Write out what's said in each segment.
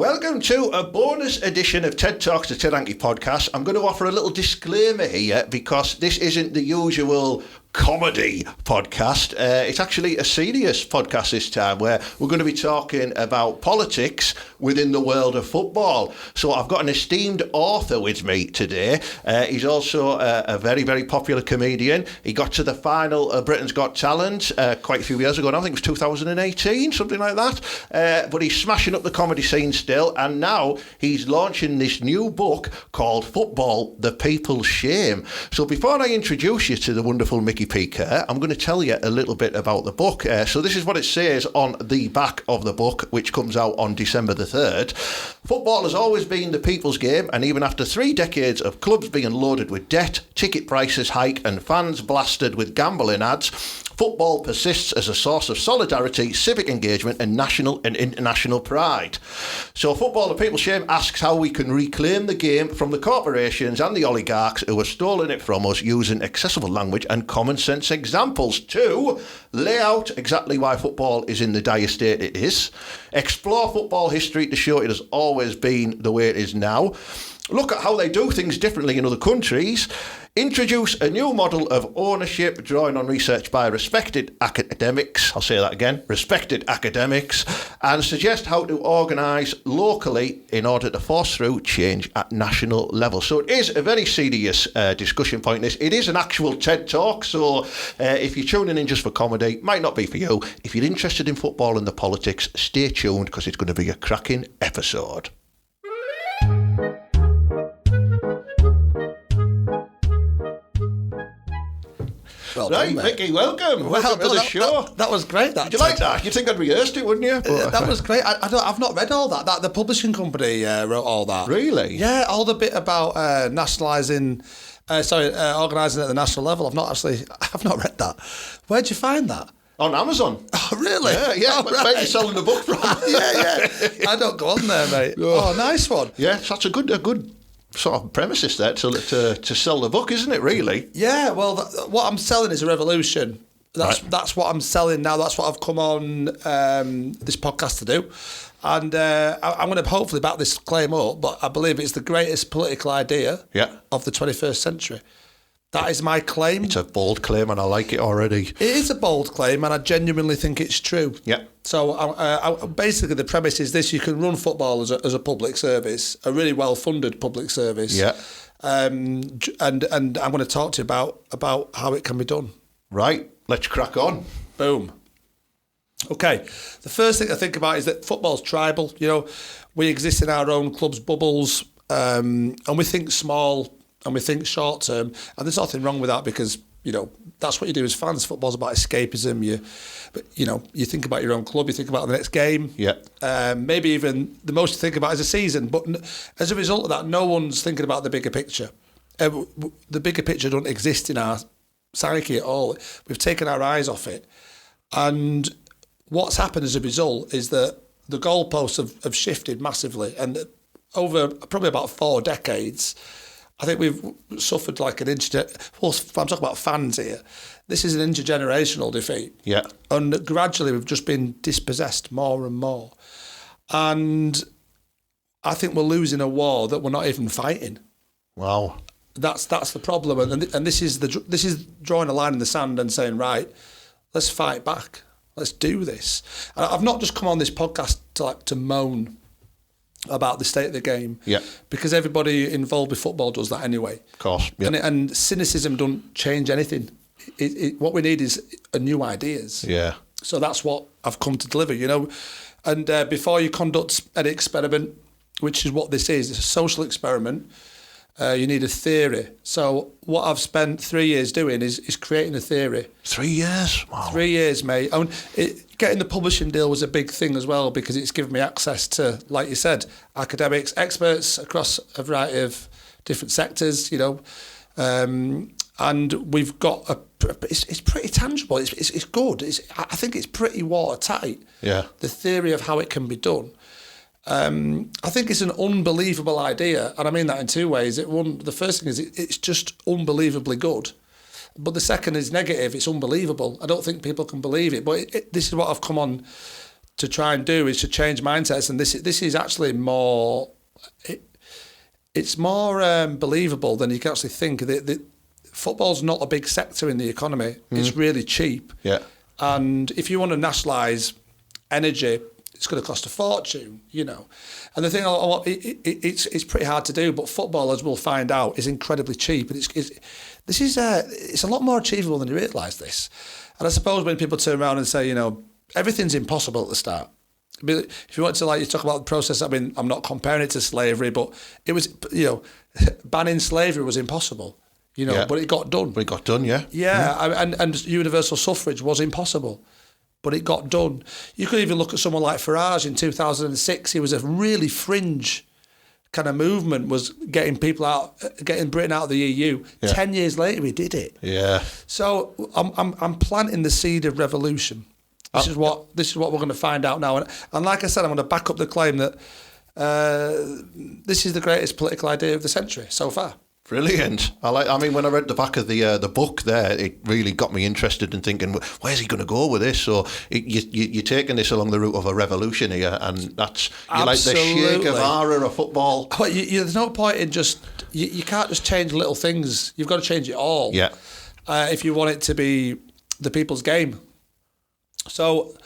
Welcome to a bonus edition of TED Talks, the Hanky podcast. I'm going to offer a little disclaimer here because this isn't the usual comedy podcast. It's actually a serious podcast this time where we're going to be talking about politics within the world of football. So I've got an esteemed author with me today. He's also a very, very popular comedian. He got to the final of Britain's Got Talent quite a few years ago. I think it was 2018, something like that. But he's smashing up the comedy scene still. And now he's launching this new book called Football, the People's Shame. So before I introduce you to the wonderful Micky P Kerr, I'm going to tell you a little bit about the book. So this is what it says on the back of the book, which comes out on December the 3rd. Football has always been the people's game, and even after 3 decades of clubs being loaded with debt, ticket prices hike and fans blasted with gambling ads, football persists as a source of solidarity, civic engagement and national and international pride. So Football, the People's Shame asks how we can reclaim the game from the corporations and the oligarchs who have stolen it from us using accessible language and common sense examples to lay out exactly why football is in the dire state it is, explore football history to show it has always been the way it is now, look at how they do things differently in other countries, introduce a new model of ownership drawing on research by respected academics, I'll say that again, respected academics, and suggest how to organise locally in order to force through change at national level. So it is a very serious discussion point. This it is an actual TED Talk, so if you're tuning in just for comedy, it might not be for you. If you're interested in football and the politics, stay tuned because it's going to be a cracking episode. Well right, done, Micky, welcome. Welcome to the show. That was great. Did you like that? You'd think I'd rehearsed it, wouldn't you? That was great. I've not read all that. The publishing company wrote all that. Really? Yeah, all the bit about organising at the national level. I've not read that. Where'd you find that? On Amazon. Oh, really? Yeah. Oh, Where you're selling the book from. yeah. I don't go on there, mate. Oh, nice one. Yeah, so that's a good sort of premises there to sell the book, isn't it, really? Yeah, well, what I'm selling is a revolution. That's what I'm selling now. That's what I've come on this podcast to do. And I'm going to hopefully back this claim up, but I believe it's the greatest political idea of the 21st century. That is my claim. It's a bold claim and I like it already. It is a bold claim and I genuinely think it's true. Yeah. So basically the premise is this: you can run football as a public service, a really well-funded public service. Yeah. And I'm going to talk to you about how it can be done. Right. Let's crack on. Boom. Okay. The first thing I think about is that football's tribal. You know, we exist in our own clubs' bubbles, and we think small and we think short term. And there's nothing wrong with that because, you know, that's what you do as fans. Football's about escapism. You think about your own club, you think about the next game. Yeah. Maybe even the most you think about is a season. But as a result of that, no one's thinking about the bigger picture. The bigger picture doesn't exist in our psyche at all. We've taken our eyes off it. And what's happened as a result is that the goalposts have shifted massively. And over probably about 4 decades, I think we've suffered like I'm talking about fans here. This is an intergenerational defeat. Yeah. And gradually we've just been dispossessed more and more. And I think we're losing a war that we're not even fighting. Wow. That's the problem. And this is drawing a line in the sand and saying, right, let's fight back. Let's do this. And I've not just come on this podcast to moan about the state of the game, because everybody involved with football does that anyway. Of course, yeah. And cynicism don't change anything. What we need is new ideas. Yeah. So that's what I've come to deliver, you know. And before you conduct an experiment, which is what this is, it's a social experiment, you need a theory. So what I've spent 3 years doing is creating a theory. 3 years? Wow. 3 years, mate. Getting the publishing deal was a big thing as well because it's given me access to, like you said, academics, experts across a variety of different sectors, you know. And we've got it's pretty tangible. It's good. I think it's pretty watertight. Yeah. The theory of how it can be done. I think it's an unbelievable idea, and I mean that in 2 ways. The first thing is it's just unbelievably good, but the second is negative. It's unbelievable. I don't think people can believe it, but this is what I've come on to try and do is to change mindsets, and this is actually more. It's more believable than you can actually think. Football's not a big sector in the economy. It's really cheap. Yeah. And if you want to nationalise energy, it's going to cost a fortune, you know. And the thing, it's pretty hard to do, but football, as we'll find out, is incredibly cheap. And it's a lot more achievable than you realise this. And I suppose when people turn around and say, you know, everything's impossible at the start. If you want to, like, you talk about the process, I mean, I'm not comparing it to slavery, but it was, you know, banning slavery was impossible, you know, but it got done. But it got done, yeah. Yeah, and universal suffrage was impossible, but it got done. You could even look at someone like Farage in 2006. He was a really fringe kind of movement, was getting people out, getting Britain out of the EU. Yeah. 10 years later, he did it. Yeah. So I'm planting the seed of revolution. This is what we're going to find out now, and like I said, I'm going to back up the claim that this is the greatest political idea of the century so far. Brilliant. I mean, when I read the back of the book there, it really got me interested in thinking, where's he going to go with this? So you're taking this along the route of a revolution here, and that's you're like the Che Guevara of football. But there's no point in you can't just change little things. You've got to change it all. Yeah. If you want it to be the people's game. So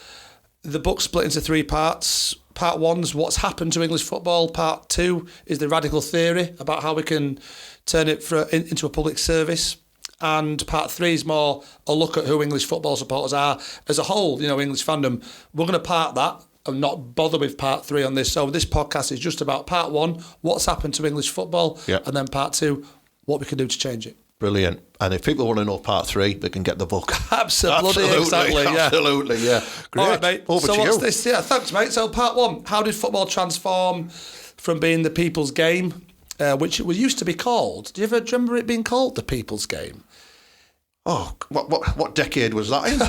the book's split into 3 parts. Part 1's what's happened to English football. Part 2 is the radical theory about how we can turn it into a public service. And part 3 is more a look at who English football supporters are as a whole, you know, English fandom. We're going to part that and not bother with part 3 on this. So this podcast is just about part 1, what's happened to English football, and then part 2, what we can do to change it. Brilliant. And if people want to know part 3, they can get the book. Absolutely, exactly. Absolutely, yeah. Great. All right, mate. Over so to what's you. this? Yeah, thanks, mate. So part 1, how did football transform from being the people's game, which it used to be called? Do you remember it being called the people's game? Oh, what decade was that in?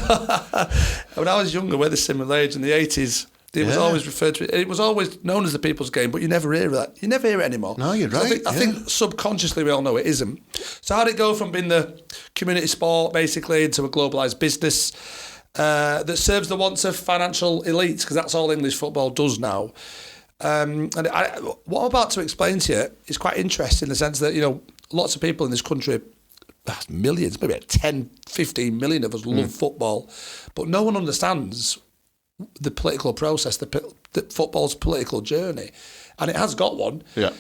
When I was younger, we're the similar age, in the 80s. It was always referred to. It was always known as the people's game, but you never hear that. You never hear it anymore. No, you're right. I think subconsciously we all know it isn't. So how did it go from being the community sport basically into a globalised business that serves the wants of financial elites? Because that's all English football does now. What I'm about to explain to you is quite interesting in the sense that, you know, lots of people in this country, millions, maybe 10, 15 million of us love football, but no one understands the political process, the football's political journey, and it has got one. Yeah.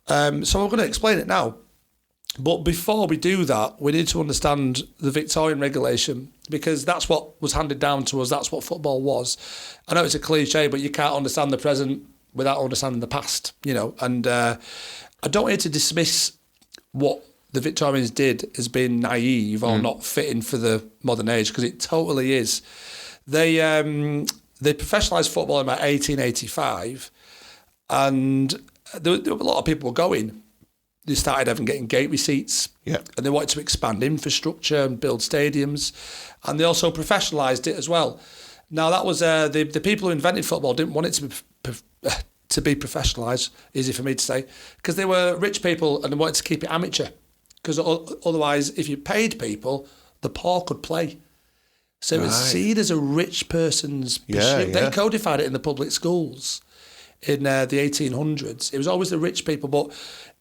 So we're going to explain it now. But before we do that, we need to understand the Victorian regulation, because that's what was handed down to us. That's what football was. I know it's a cliche, but you can't understand the present without understanding the past, you know. And I don't want you to dismiss what the Victorians did as being naive or not fitting for the modern age, because it totally is. They professionalised football in about 1885, and there were a lot of people were going. They started getting gate receipts, and they wanted to expand infrastructure and build stadiums, and they also professionalised it as well. Now that was the people who invented football didn't want it to be professionalised. Easy for me to say, because they were rich people and they wanted to keep it amateur. Because otherwise, if you paid people, the poor could play. So it was seen as a rich person's pursuit. They codified it in the public schools in the 1800s. It was always the rich people, but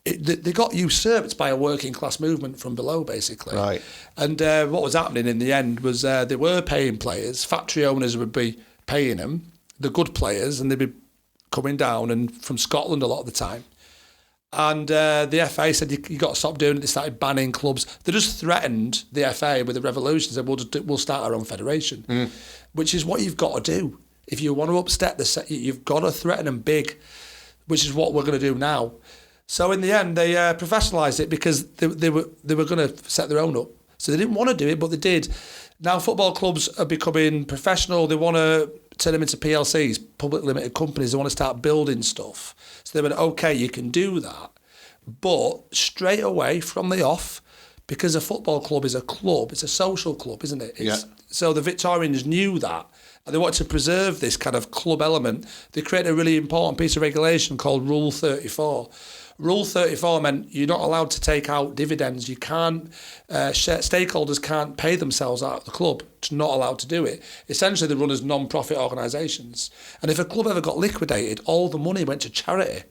they got usurped by a working class movement from below, basically. Right. And what was happening in the end was they were paying players. Factory owners would be paying them, the good players, and they'd be coming down and from Scotland a lot of the time. And the FA said, you got to stop doing it. They started banning clubs. They just threatened the FA with the revolution and said, we'll start our own federation, which is what you've got to do. If you want to upset the set, you've got to threaten them big, which is what we're going to do now. So in the end, they professionalised it because they were going to set their own up. So they didn't want to do it, but they did. Now football clubs are becoming professional. They want to turn them into PLCs, public limited companies. They want to start building stuff. So they went, okay, you can do that. But straight away from the off, because a football club is a club, it's a social club, isn't it? So the Victorians knew that, and they wanted to preserve this kind of club element. They created a really important piece of regulation called Rule 34, Rule 34 meant you're not allowed to take out dividends. You can't, stakeholders can't pay themselves out of the club. It's not allowed to do it. Essentially, they run as non-profit organisations. And if a club ever got liquidated, all the money went to charity.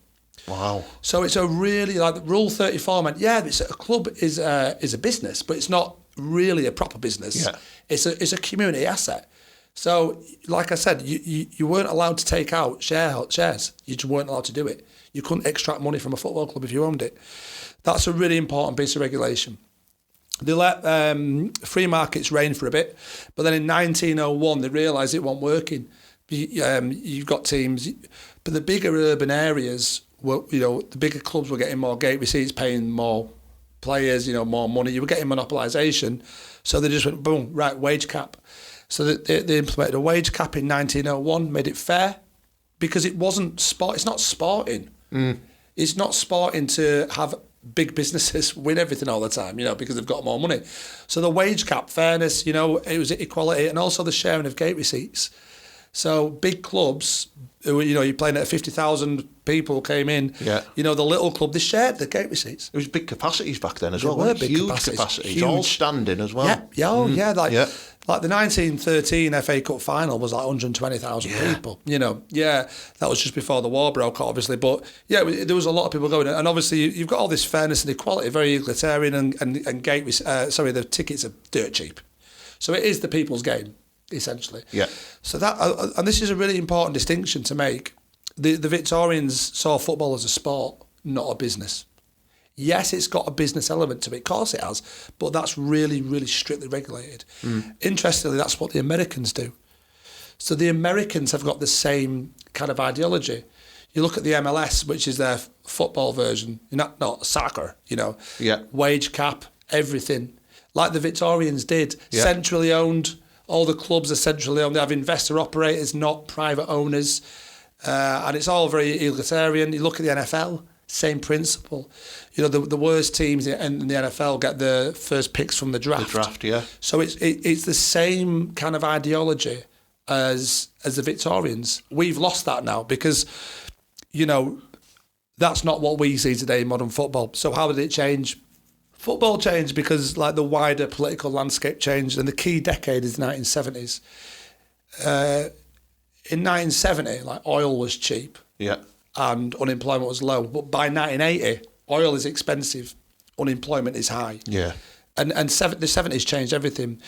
Wow. So it's a really, like, Rule 34 meant, a club is a business, but it's not really a proper business. Yeah. It's a community asset. So, like I said, you weren't allowed to take out shares. You just weren't allowed to do it. You couldn't extract money from a football club if you owned it. That's a really important piece of regulation. They let free markets reign for a bit, but then in 1901 they realised it wasn't working. You've got teams, but the bigger urban areas were, the bigger clubs were getting more gate receipts, paying more players, more money. You were getting monopolisation, so they just went boom, right, wage cap. So they implemented a wage cap in 1901, made it fair, because it wasn't sport. It's not sporting. It's not sporting to have big businesses win everything all the time, because they've got more money. So the wage cap, fairness, it was equality, and also the sharing of gate receipts. So big clubs, you're playing at 50,000 people came in. Yeah. The little club, they shared the gate receipts. It was big capacities back then as well. Were big Huge capacities. capacities, all standing as well. Like the 1913 FA Cup final was like 120,000 people. That was just before the war broke out, obviously. But there was a lot of people going, and obviously you've got all this fairness and equality, very egalitarian, and gate. The tickets are dirt cheap, so it is the people's game, essentially. Yeah. So that, and this is a really important distinction to make. The Victorians saw football as a sport, not a business. Yes, it's got a business element to it, of course it has, but that's really, really strictly regulated. Interestingly, that's what the Americans do. So the Americans have got the same kind of ideology. You look at the MLS, which is their football version, not soccer, wage cap, everything, like the Victorians did, centrally owned. All the clubs are centrally owned. They have investor operators, not private owners, and it's all very egalitarian. You look at the NFL. Same principle. The worst teams in the NFL get the first picks from the draft. The draft, yeah. So it's the same kind of ideology as the Victorians. We've lost that now because, that's not what we see today in modern football. So how did it change? Football changed because the wider political landscape changed, and the key decade is the 1970s. In 1970, oil was cheap. Yeah. And unemployment was low. But by 1980, oil is expensive, unemployment is high. Yeah. And the 70s changed everything.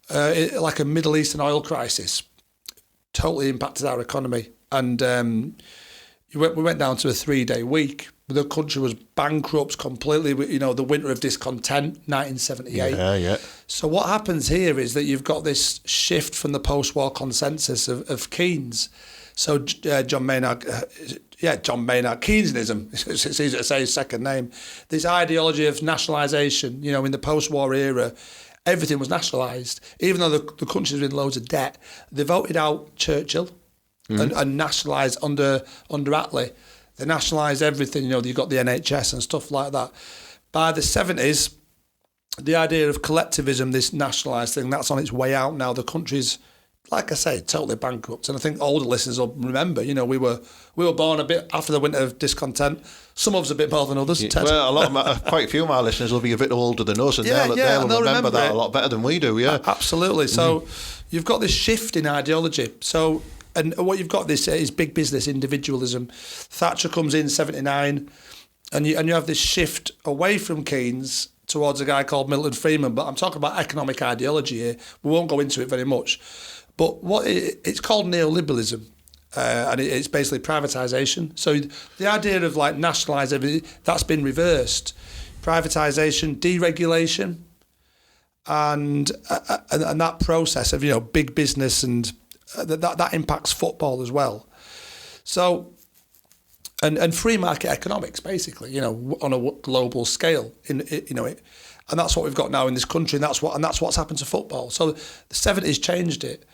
Like a Middle Eastern oil crisis totally impacted our economy. And we went down to a 3-day week. The country was bankrupt completely. The winter of discontent, 1978. Yeah. So what happens here is that you've got this shift from the post-war consensus of Keynes. So John Maynard Keynesism, it's easy to say his second name, this ideology of nationalisation, in the post-war era, everything was nationalised. Even though the country was in loads of debt, they voted out Churchill and nationalised under Attlee. They nationalised everything, you've got the NHS and stuff like that. By the 70s, the idea of collectivism, this nationalised thing, that's on its way out now. The country's, like I say, totally bankrupt. And I think older listeners will remember, we were born a bit after the winter of discontent. Some of us a bit more than others. Yeah, well, quite a few of our listeners will be a bit older than us, and they'll remember that a lot better than we do. Yeah, absolutely. So you've got this shift in ideology. So, and what you've got this is big business individualism. Thatcher comes in 79, and you have this shift away from Keynes towards a guy called Milton Friedman. But I'm talking about economic ideology here. We won't go into it very much. But it's called neoliberalism, and it's basically privatisation. So the idea of nationalise everything, that's been reversed. Privatisation, deregulation, and that process of big business, and that impacts football as well. So and free market economics, basically, on a global scale, and that's what we've got now in this country, and that's what's happened to football. So the 70s changed it,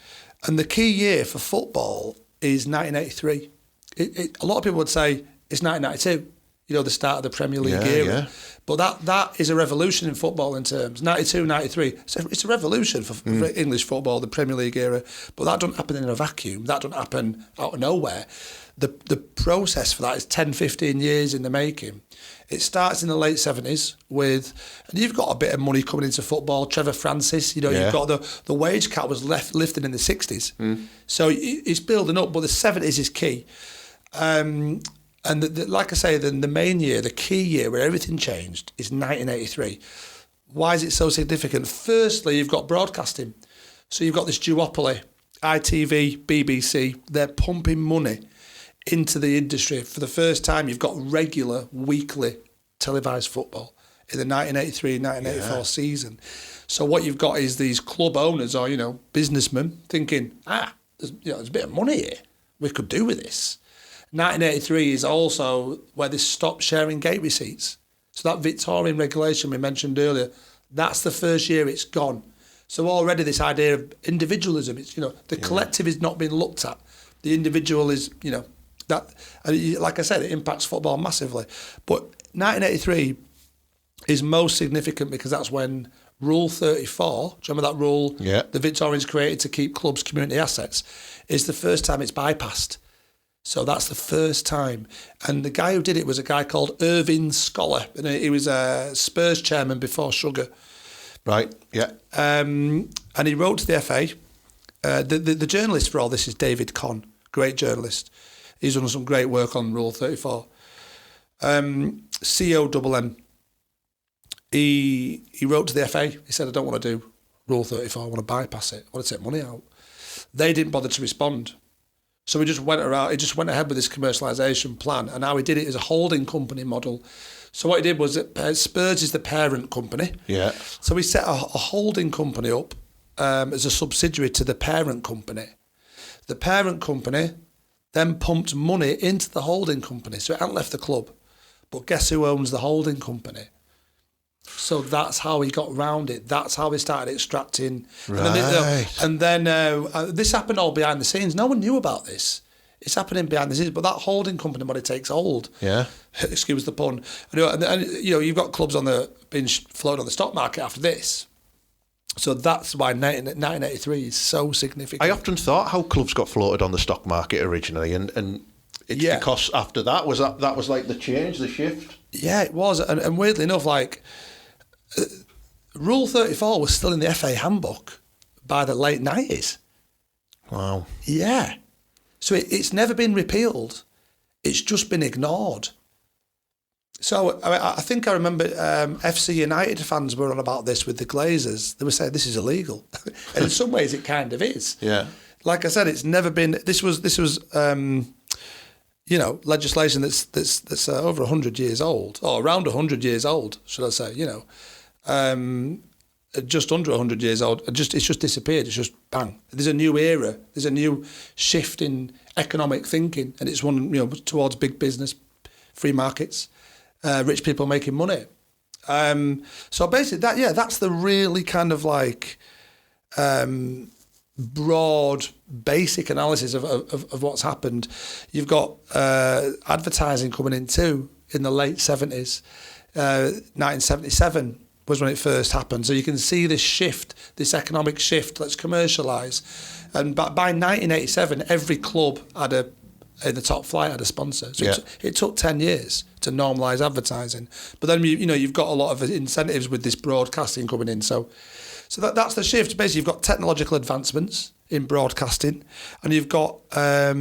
and the key year for football is 1983. A lot of people would say it's 1992, the start of the Premier League era. Yeah. But that is a revolution in football in terms. 92, 93, so it's a revolution for English football, the Premier League era. But that doesn't happen in a vacuum. That doesn't happen out of nowhere. the process for that is 10, 15 years in the making. It starts in the late 70s and you've got a bit of money coming into football. Trevor Francis, you've got the wage cap was lifted in the 60s. So it's building up, but the 70s is key. And like I say, the main year, the key year where everything changed is 1983. Why is it so significant? Firstly, you've got broadcasting. So you've got this duopoly, ITV, BBC, they're pumping money into the industry. For the first time, you've got regular, weekly televised football in the 1983-1984 season. So what you've got is these club owners or, businessmen thinking, there's a bit of money here. We could do with this. 1983 is also where they stopped sharing gate receipts. So that Victorian regulation we mentioned earlier, that's the first year it's gone. So already this idea of individualism, it's, the collective is not being looked at. The individual is, that, like I said, it impacts football massively. But 1983 is most significant because that's when Rule 34, do you remember that rule the Victorians created to keep clubs' community assets, is the first time it's bypassed. So that's the first time. And the guy who did it was a guy called Irving Scholar. And he was a Spurs chairman before Sugar. Right, yeah. And he wrote to the FA. The journalist for all this is David Conn, great journalist. He's done some great work on Rule 34. CONN. He wrote to the FA. He said, I don't want to do Rule 34. I want to bypass it. I want to take money out. They didn't bother to respond. So he just went ahead with this commercialisation plan, and how he did it is a holding company model. So what he did was Spurs is the parent company. Yeah. So he set a holding company up as a subsidiary to the parent company. The parent company then pumped money into the holding company, so it hadn't left the club. But guess who owns the holding company? So that's how he got round it. That's how he started extracting. Right. And then this happened all behind the scenes. No one knew about this. It's happening behind the scenes. But that holding company money takes hold. Yeah. Excuse the pun. And you've got clubs being floated on the stock market after this. So that's why 1983 is so significant. I often thought how clubs got floated on the stock market originally, and it's because after that was like the change, the shift. Yeah, it was. And weirdly enough, Rule 34 was still in the FA handbook by the late 90s. Wow. Yeah. So it's never been repealed. It's just been ignored. So I think I remember FC United fans were on about this with the Glazers. They were saying this is illegal. And in some ways it kind of is. Yeah. Like I said, it's never been... This was legislation that's over 100 years old, or around 100 years old, should I say, just under 100 years old. It's just disappeared. It's just bang. There's a new era. There's a new shift in economic thinking, and it's one, towards big business, free markets, rich people making money. So basically that's the really kind of broad, basic analysis of what's happened. You've got advertising coming in too in the late 70s. 1977 was when it first happened. So you can see this shift, this economic shift. Let's commercialise. And by 1987, every club in the top flight had a sponsor. So it took 10 years to normalise advertising. But then you've got a lot of incentives with this broadcasting coming in. So that's the shift. Basically, you've got technological advancements in broadcasting, and you've got a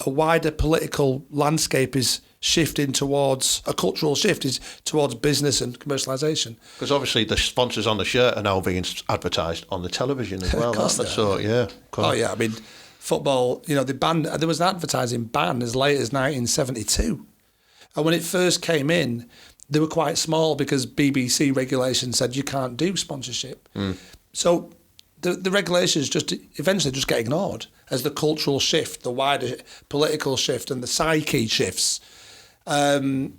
wider political landscape is shifting towards a cultural shift is towards business and commercialisation. Because obviously the sponsors on the shirt are now being advertised on the television as well. So yeah. Oh yeah, I mean, football. They banned. There was an advertising ban as late as 1972, and when it first came in, they were quite small because BBC regulation said you can't do sponsorship. So the regulations eventually just get ignored as the cultural shift, the wider political shift, and the psyche shifts. And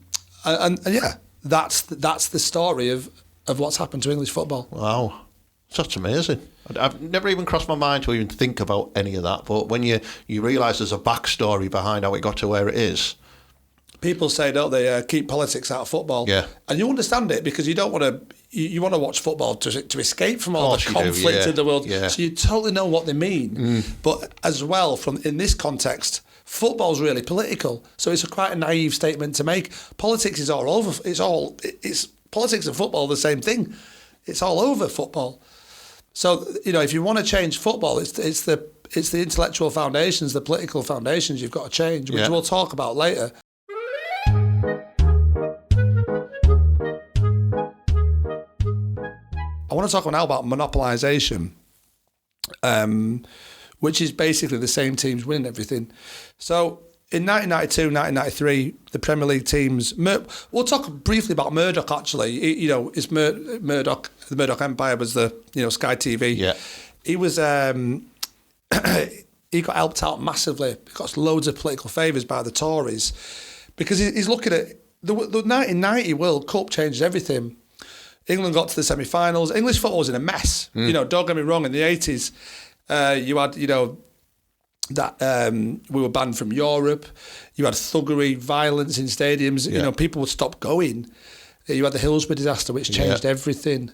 that's the story of what's happened to English football. Wow, that's amazing. I've never even crossed my mind to even think about any of that. But when you realise there's a backstory behind how it got to where it is. People say, don't they, keep politics out of football. Yeah. And you understand it because you don't want to... You want to watch football to escape from all the conflict in the world. Yeah. So you totally know what they mean. But as well, in this context, Football's really political, so it's quite a naive statement to make. Politics is all over. It's politics and football are the same thing. It's all over football. So if you want to change football, it's the intellectual foundations, the political foundations you've got to change, which we'll talk about later. I want to talk now about monopolisation, which is basically the same teams winning everything. So in 1992, 1993, the Premier League teams... we'll talk briefly about Murdoch, actually. It's Murdoch. The Murdoch Empire was the, Sky TV. Yeah. He was... he got helped out massively. He got loads of political favours by the Tories because he's looking at... The 1990 World Cup changed everything. England got to the semi-finals. English football was in a mess. Don't get me wrong, in the 80s, you had, that we were banned from Europe. You had thuggery, violence in stadiums. People would stop going. You had the Hillsborough disaster, which changed everything.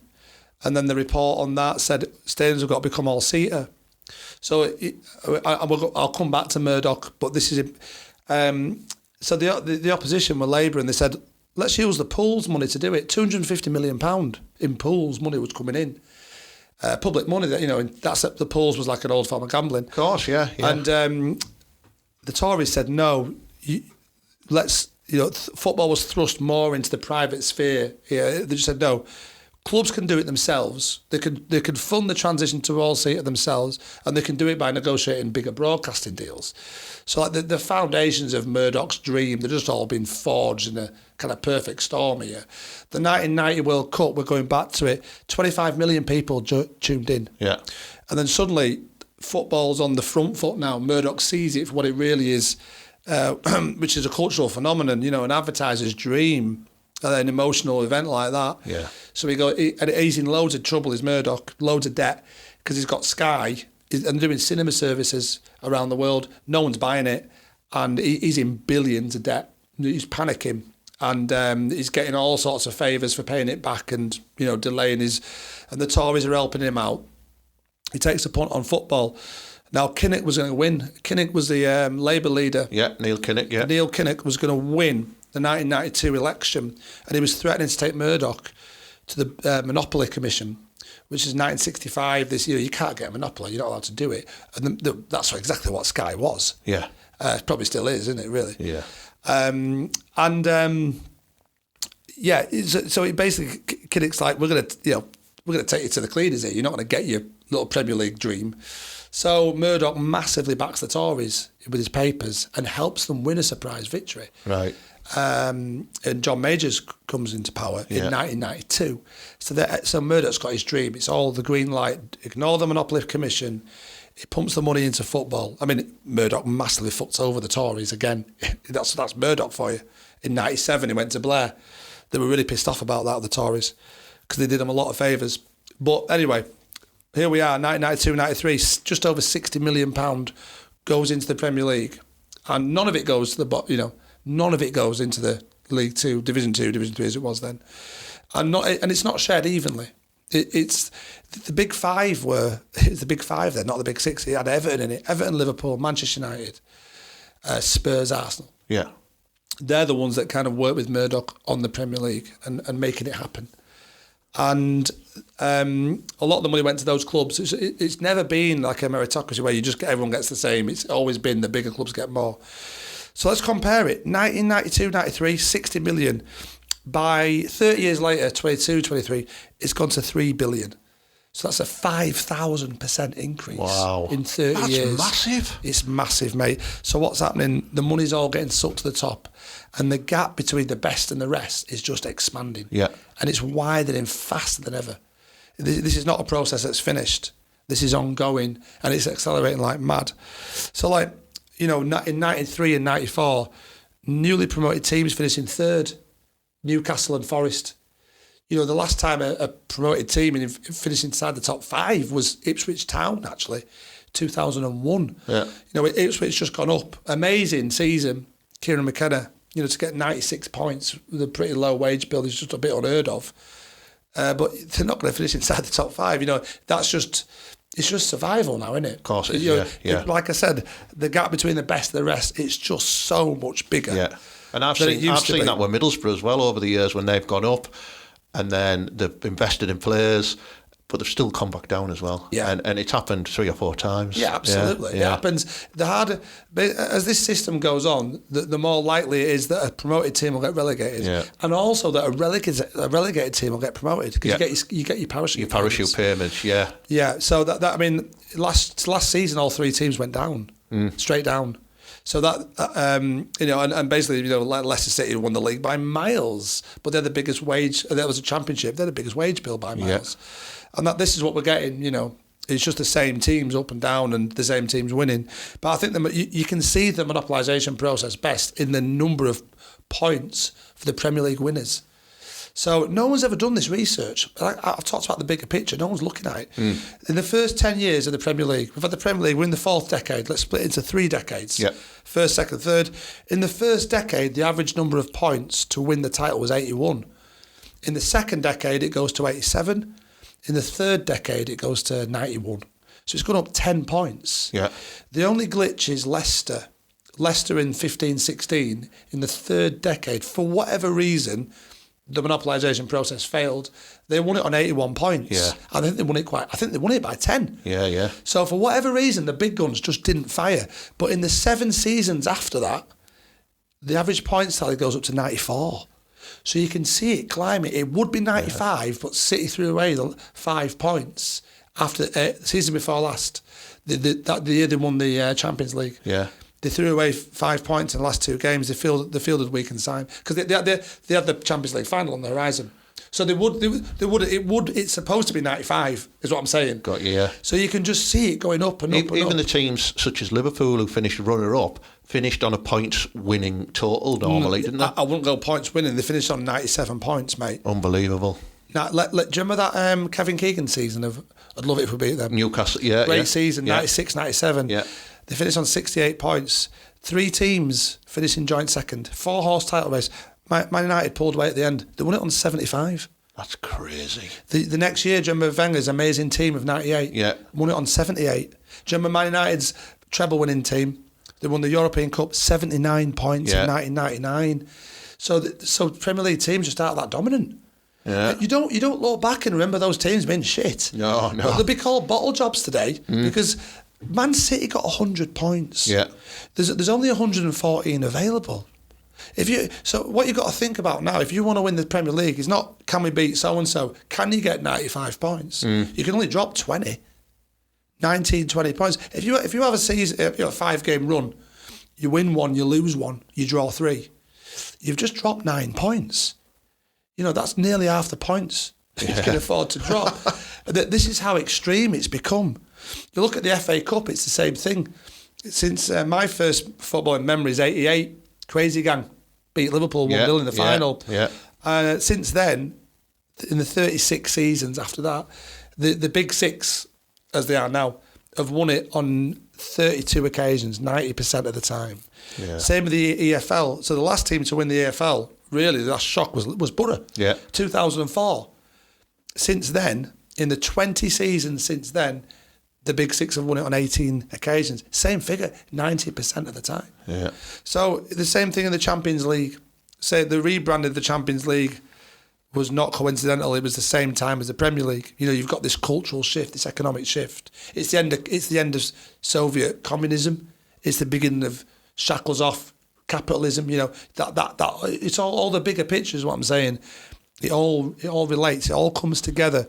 And then the report on that said stadiums have got to become all-seater. So I'll come back to Murdoch, but this is... so the opposition were Labour, and they said, let's use the pools money to do it. £250 million in pools money was coming in. Public money, the pools was like an old form of gambling. Of course, yeah. And the Tories said, no, football was thrust more into the private sphere. Yeah, they just said, no, clubs can do it themselves. They could fund the transition to all-seater themselves, and they can do it by negotiating bigger broadcasting deals. So like the foundations of Murdoch's dream, they're just all been forged in a kind of perfect storm here. The 1990 World Cup, we're going back to it, 25 million people tuned in. Yeah. And then suddenly, football's on the front foot now. Murdoch sees it for what it really is, which is a cultural phenomenon, an advertiser's dream, an emotional event like that. Yeah. So he's in loads of trouble, is Murdoch, loads of debt, because he's got Sky and doing cinema services around the world. No one's buying it, and he's in billions of debt. He's panicking, and he's getting all sorts of favours for paying it back, and delaying his. And the Tories are helping him out. He takes a punt on football. Now Kinnock was going to win. Kinnock was the Labour leader. Yeah, Neil Kinnock. Yeah, Neil Kinnock was going to win the 1992 election, and he was threatening to take Murdoch to the Monopoly Commission, which is 1965. This year, you can't get a monopoly; you're not allowed to do it, and that's exactly what Sky was. Yeah, probably still is, isn't it? Really? Yeah. So it basically, Kinnock's like, we're gonna take you to the cleaners here. You're not gonna get your little Premier League dream. So Murdoch massively backs the Tories with his papers and helps them win a surprise victory. Right. And John Majors comes into power in 1992. So Murdoch's got his dream. It's all the green light. Ignore the Monopoly Commission. He pumps the money into football. I mean, Murdoch massively fucks over the Tories again. That's Murdoch for you. In 97, he went to Blair. They were really pissed off about that, the Tories, because they did him a lot of favours. But anyway, here we are, 1992, 93, just over £60 million goes into the Premier League. And none of it goes to none of it goes into the League Two, Division 3 as it was then. And it's not shared evenly. It's the Big Five it's the Big Five then, not the Big Six. It had Everton in it. Everton, Liverpool, Manchester United, Spurs, Arsenal. Yeah. They're the ones that kind of work with Murdoch on the Premier League and making it happen. And a lot of the money went to those clubs. It's never been like a meritocracy where everyone gets the same. It's always been the bigger clubs get more. So let's compare it. 1992, 93, 60 million. By 30 years later, 22, 23, it's gone to 3 billion. So that's a 5,000% increase in 30 years. That's massive. It's massive, mate. So what's happening? The money's all getting sucked to the top, and the gap between the best and the rest is just expanding. Yeah. And it's widening faster than ever. This is not a process that's finished. This is ongoing, and it's accelerating like mad. So in 93 and 94, newly promoted teams finishing third, Newcastle and Forest. The last time a promoted team finished inside the top 5 was Ipswich Town, actually, 2001. Yeah. Ipswich just gone up. Amazing season. Kieran McKenna, to get 96 points with a pretty low wage bill is just a bit unheard of. But they're not going to finish inside the top 5. That's just it's just survival now, isn't it? Of course it is, yeah. Like I said, the gap between the best and the rest, it's just so much bigger. Yeah. And I've seen that with Middlesbrough as well over the years when they've gone up and then they've invested in players, but they've still come back down as well. Yeah. And it's happened 3 or 4 times. Yeah, absolutely. Yeah. It happens. The harder, as this system goes on, the more likely it is that a promoted team will get relegated, and also that a relegated team will get promoted because you get your parachute. Your parachute payments, yeah. Yeah. So that I mean, last season all 3 teams went down, straight down. So that and basically Leicester City won the league by miles, but they're the biggest wage. That was a championship. They're the biggest wage bill by miles. Yeah. And this is what we're getting, it's just the same teams up and down and the same teams winning. But I think you can see the monopolisation process best in the number of points for the Premier League winners. So no one's ever done this research. I've talked about the bigger picture. No one's looking at it. In the first 10 years of the Premier League, we've had the Premier League, we're in the 4th decade. Let's split it into 3 decades. Yep. First, second, third. In the first decade, the average number of points to win the title was 81. In the second decade, it goes to 87. In the third decade, it goes to 91. So it's gone up 10 points. Yeah. The only glitch is Leicester. Leicester in 15-16, in the third decade, for whatever reason, the monopolisation process failed. They won it on 81 points. Yeah. I think they won it by 10. Yeah. So for whatever reason, the big guns just didn't fire. But in the 7 seasons after that, the average point tally goes up to 94. So you can see it climbing. It would be 95, but City threw away the 5 points after the season before last. The year they won the Champions League. Yeah. They threw away 5 points in the last 2 games. They fielded weak and sign because they had the Champions League final on the horizon. So it's supposed to be 95 is what I'm saying. Got you, yeah. So you can just see it going up and up and up. Even the teams such as Liverpool who finished runner-up finished on a points-winning total normally, didn't they? I wouldn't go points winning. They finished on 97 points, mate. Unbelievable. Now, do you remember that Kevin Keegan season of I'd love it if we beat them? Newcastle, yeah. Great season, 96, 97. Yeah. They finished on 68 points. 3 teams finished in joint second. 4-horse title race. Man United pulled away at the end. They won it on 75. That's crazy. The next year, do you remember Wenger's amazing team of 98? Yeah. Won it on 78. Do you remember Man United's treble-winning team? They won the European Cup, 79 points in 1999. So Premier League teams just aren't that dominant. Yeah. You don't look back and remember those teams being shit. No. But they'll be called bottle jobs today because Man City got 100 points. Yeah. There's only 114 available. So what you've got to think about now, if you want to win the Premier League, is not can we beat so and so? Can you get 95 points? You can only drop 20. 19, 20 points. If you have a season, a 5-game run, you win 1, you lose 1, you draw 3. You've just dropped 9 points. That's nearly half the points you can afford to drop. This is how extreme it's become. You look at the FA Cup, it's the same thing. Since my first footballing memory is 88, Crazy Gang beat Liverpool 1-0 in the final. Yeah. And since then, in the 36 seasons after that, the Big Six, as they are now, have won it on 32 occasions, 90% of the time. Yeah. Same with the EFL. So the last team to win the EFL, really, the last shock was Boro. Yeah. 2004. Since then, in the 20 seasons since then, the Big Six have won it on 18 occasions. Same figure, 90% of the time. Yeah. So the same thing in the Champions League. Say they rebranded the Champions League was not coincidental. It was the same time as the Premier League. You've got this cultural shift, this economic shift. It's the end of Soviet communism. It's the beginning of shackles off capitalism. That it's all the bigger picture is what I'm saying. It all relates. It all comes together.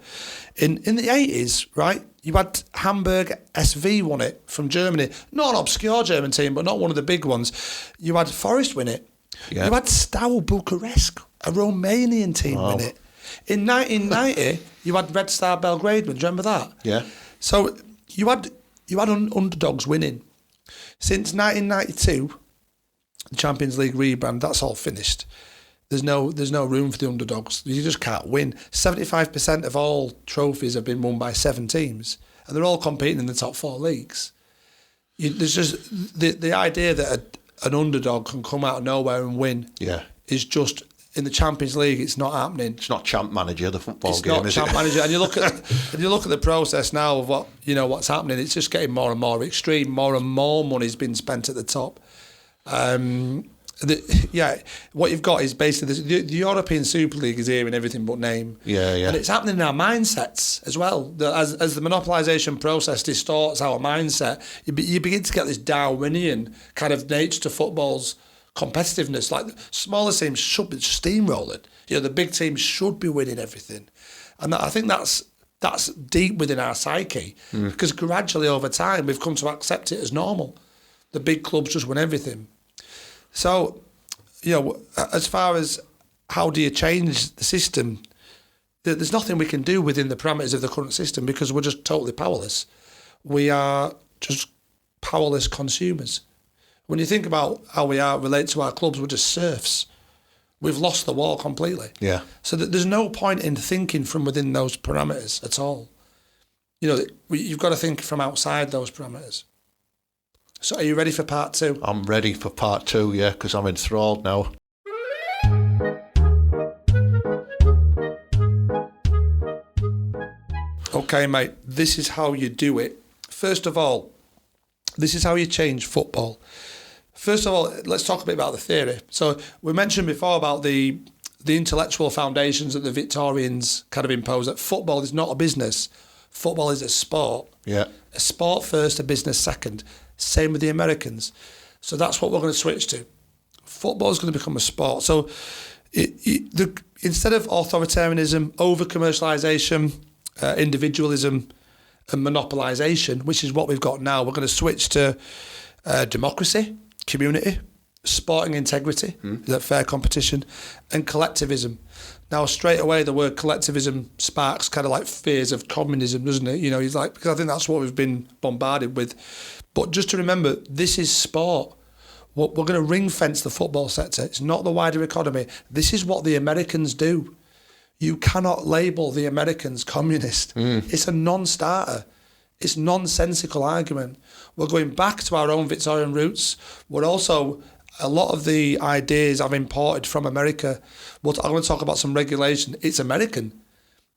In the 80s, right? You had Hamburg SV won it from Germany. Not an obscure German team, but not one of the big ones. You had Forest win it. Yeah. You had Steaua Bucharest, a Romanian team, win it. In 1990, you had Red Star Belgrade win. Do you remember that? Yeah. So you had underdogs winning. Since 1992, the Champions League rebrand, that's all finished. There's no room for the underdogs. You just can't win. 75% of all trophies have been won by 7 teams, and they're all competing in the top 4 leagues. There's just the idea that an underdog can come out of nowhere and win. Yeah. Is just in the Champions League, it's not happening. It's not champ manager, the football It's game, not is champ it? manager, and you look at the process now of what's happening. It's just getting more and more extreme. More and more money's been spent at the top. What you've got is basically the European Super League is here in everything but name. Yeah. And it's happening in our mindsets as well. As the monopolisation process distorts our mindset, you begin to get this Darwinian kind of nature to football's competitiveness. Like smaller teams should be steamrolling. The big teams should be winning everything, and I think that's deep within our psyche because gradually over time we've come to accept it as normal. The big clubs just win everything. So, as far as how do you change the system, there's nothing we can do within the parameters of the current system because we're just totally powerless. We are just powerless consumers. When you think about how we are related to our clubs, we're just serfs. We've lost the war completely. Yeah. So there's no point in thinking from within those parameters at all. You've got to think from outside those parameters. So are you ready for part 2? I'm ready for part 2, yeah, because I'm enthralled now. Okay, mate, this is how you do it. First of all, this is how you change football. First of all, let's talk a bit about the theory. So we mentioned before about the intellectual foundations that the Victorians kind of imposed, that football is not a business. Football is a sport. Yeah. A sport first, a business second. Same with the Americans. So that's what we're going to switch to. Football is going to become a sport. So instead of authoritarianism, over-commercialisation, individualism and monopolisation, which is what we've got now, we're going to switch to democracy, community, sporting integrity, that fair competition, and collectivism. Now, straight away, the word collectivism sparks kind of like fears of communism, doesn't it? He's like, because I think that's what we've been bombarded with. But just to remember, this is sport. We're going to ring fence the football sector. It's not the wider economy. This is what the Americans do. You cannot label the Americans communist. It's a non-starter. It's nonsensical argument. We're going back to our own Victorian roots. We're also, a lot of the ideas I've imported from America. I'm going to talk about some regulation. It's American.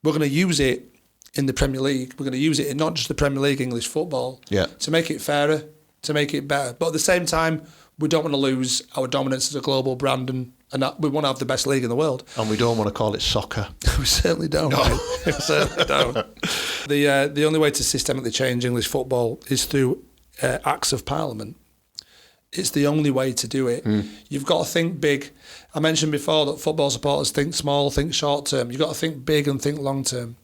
We're going to use it in the Premier League. We're going to use it in not just the Premier League, English football, to make it fairer, to make it better. But at the same time, we don't want to lose our dominance as a global brand, and that we want to have the best league in the world. And we don't want to call it soccer. We certainly don't. No. We certainly don't. The only way to systemically change English football is through acts of parliament. It's the only way to do it. You've got to think big. I mentioned before that football supporters think small, think short term. You've got to think big and think long term.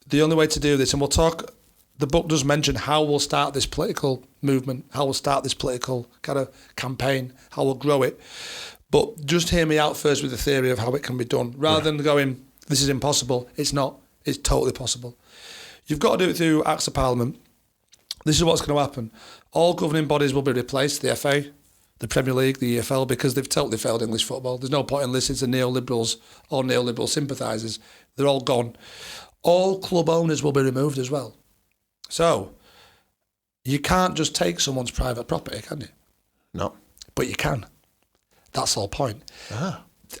The only way to do this, and we'll talk, the book does mention how we'll start this political movement, how we'll start this political kind of campaign, how we'll grow it. But just hear me out first with the theory of how it can be done. Rather than going, this is impossible, it's not. It's totally possible. You've got to do it through acts of parliament. This is what's going to happen. All governing bodies will be replaced, the FA, the Premier League, the EFL, because they've totally failed English football. There's no point in listening to neoliberals or neoliberal sympathisers. They're all gone. All club owners will be removed as well. So, you can't just take someone's private property, can you? No. But you can. That's the whole point.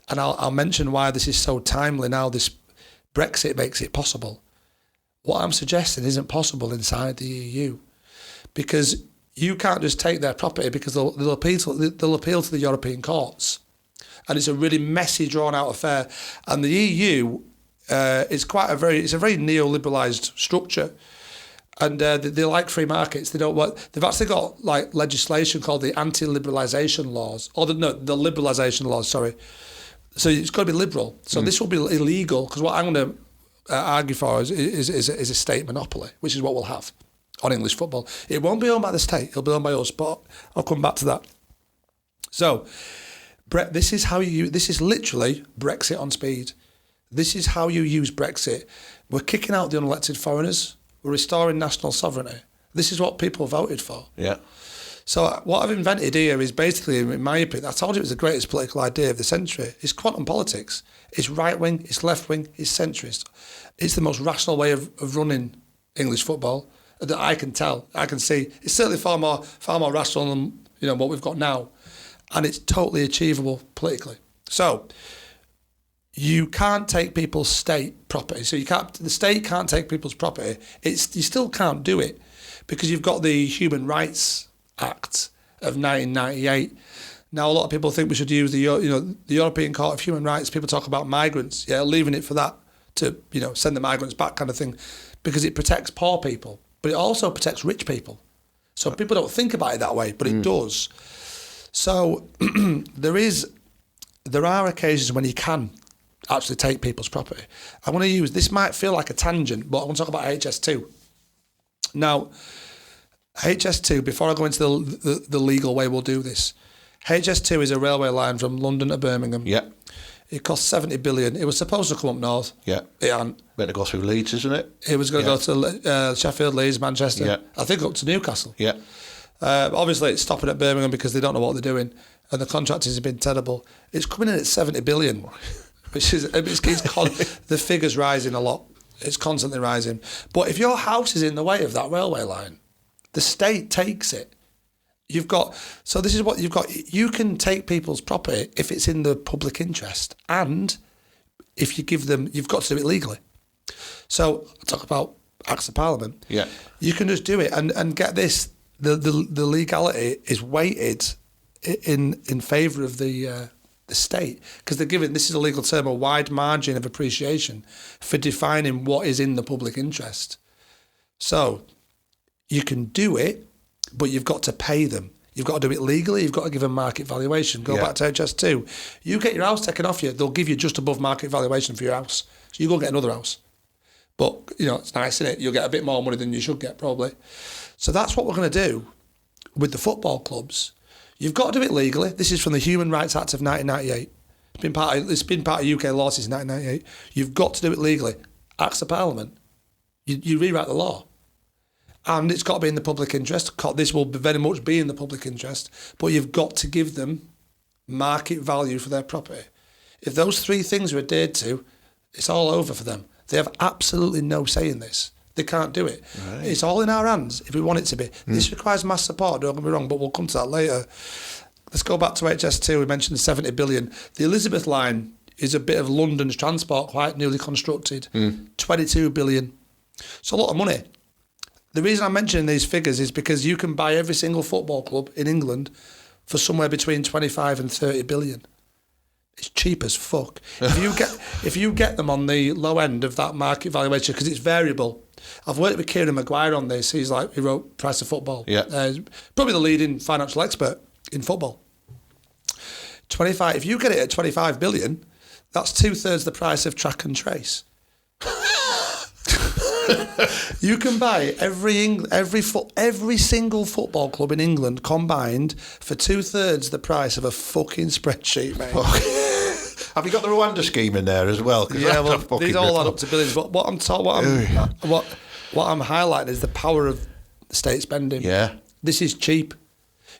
And I'll mention why this is so timely now. This Brexit makes it possible. What I'm suggesting isn't possible inside the EU, because you can't just take their property, because they'll appeal to the European courts, and it's a really messy, drawn-out affair. And the EU is a very neoliberalised structure. And they like free markets. They don't want. They've actually got like legislation called the anti-liberalisation laws, or the liberalisation laws. Sorry. So it's got to be liberal. So this will be illegal, because what I'm going to argue for is a state monopoly, which is what we'll have on English football. It won't be owned by the state. It'll be owned by us. But I'll come back to that. So this is literally Brexit on speed. This is how you use Brexit. We're kicking out the unelected foreigners. We're restoring national sovereignty. This is what people voted for. Yeah. So what I've invented here is basically, in my opinion, I told you it was the greatest political idea of the century. It's quantum politics. It's right-wing, it's left-wing, it's centrist. It's the most rational way of running English football that I can tell, I can see. It's certainly far more rational than what we've got now. And it's totally achievable politically. So you can't take people's state property. So the state can't take people's property. You still can't do it because you've got the Human Rights Act of 1998. Now, a lot of people think we should use the European Court of Human Rights. People talk about migrants, leaving it for that to, send the migrants back kind of thing, because it protects poor people, but it also protects rich people. So people don't think about it that way, but it does. So there are occasions when you can actually take people's property. I want to use, this might feel like a tangent, but I want to talk about HS2. Now, HS2, before I go into the legal way we'll do this, HS2 is a railway line from London to Birmingham. Yeah. It cost 70 billion. It was supposed to come up north. Yeah. It hadn't. Better go through Leeds, isn't it? It was going to go to Sheffield, Leeds, Manchester. Yeah. I think up to Newcastle. Yeah. Obviously, it's stopping at Birmingham because they don't know what they're doing, and the contractors have been terrible. It's coming in at 70 billion, which is the figure's rising a lot. It's constantly rising. But if your house is in the way of that railway line, the state takes it. This is what you've got. You can take people's property if it's in the public interest, and if you give them, you've got to do it legally. So I talk about Acts of Parliament. Yeah, you can just do it and get this. The legality is weighted in favour of the state, because they're given, this is a legal term, a wide margin of appreciation for defining what is in the public interest. So you can do it, but you've got to pay them. You've got to do it legally. You've got to give them market valuation. Go back to HS2. You get your house taken off you, they'll give you just above market valuation for your house. So you go get another house. But, it's nice, isn't it? You'll get a bit more money than you should get, probably. So that's what we're going to do with the football clubs. You've got to do it legally. This is from the Human Rights Act of 1998. It's been part of UK law since 1998. You've got to do it legally. Acts of Parliament. You rewrite the law. And it's got to be in the public interest. This will very much be in the public interest. But you've got to give them market value for their property. If those three things are adhered to, it's all over for them. They have absolutely no say in this. They can't do it. Right. It's all in our hands if we want it to be. This requires mass support, don't get me wrong, but we'll come to that later. Let's go back to HS2. We mentioned the 70 billion. The Elizabeth line is a bit of London's transport, quite newly constructed. 22 billion. It's a lot of money. The reason I'm mentioning these figures is because you can buy every single football club in England for somewhere between 25 and 30 billion. It's cheap as fuck. If you get them on the low end of that market valuation, because it's variable. I've worked with Kieran Maguire on this. He wrote Price of Football. Yeah. Probably the leading financial expert in football. 25. If you get it at 25 billion, that's 2/3 the price of Track and Trace. You can buy every single football club in England combined for 2/3 the price of a fucking spreadsheet, mate. Have you got the Rwanda scheme in there as well? Yeah, well, these all add up to billions. But what I'm highlighting is the power of state spending. Yeah, this is cheap.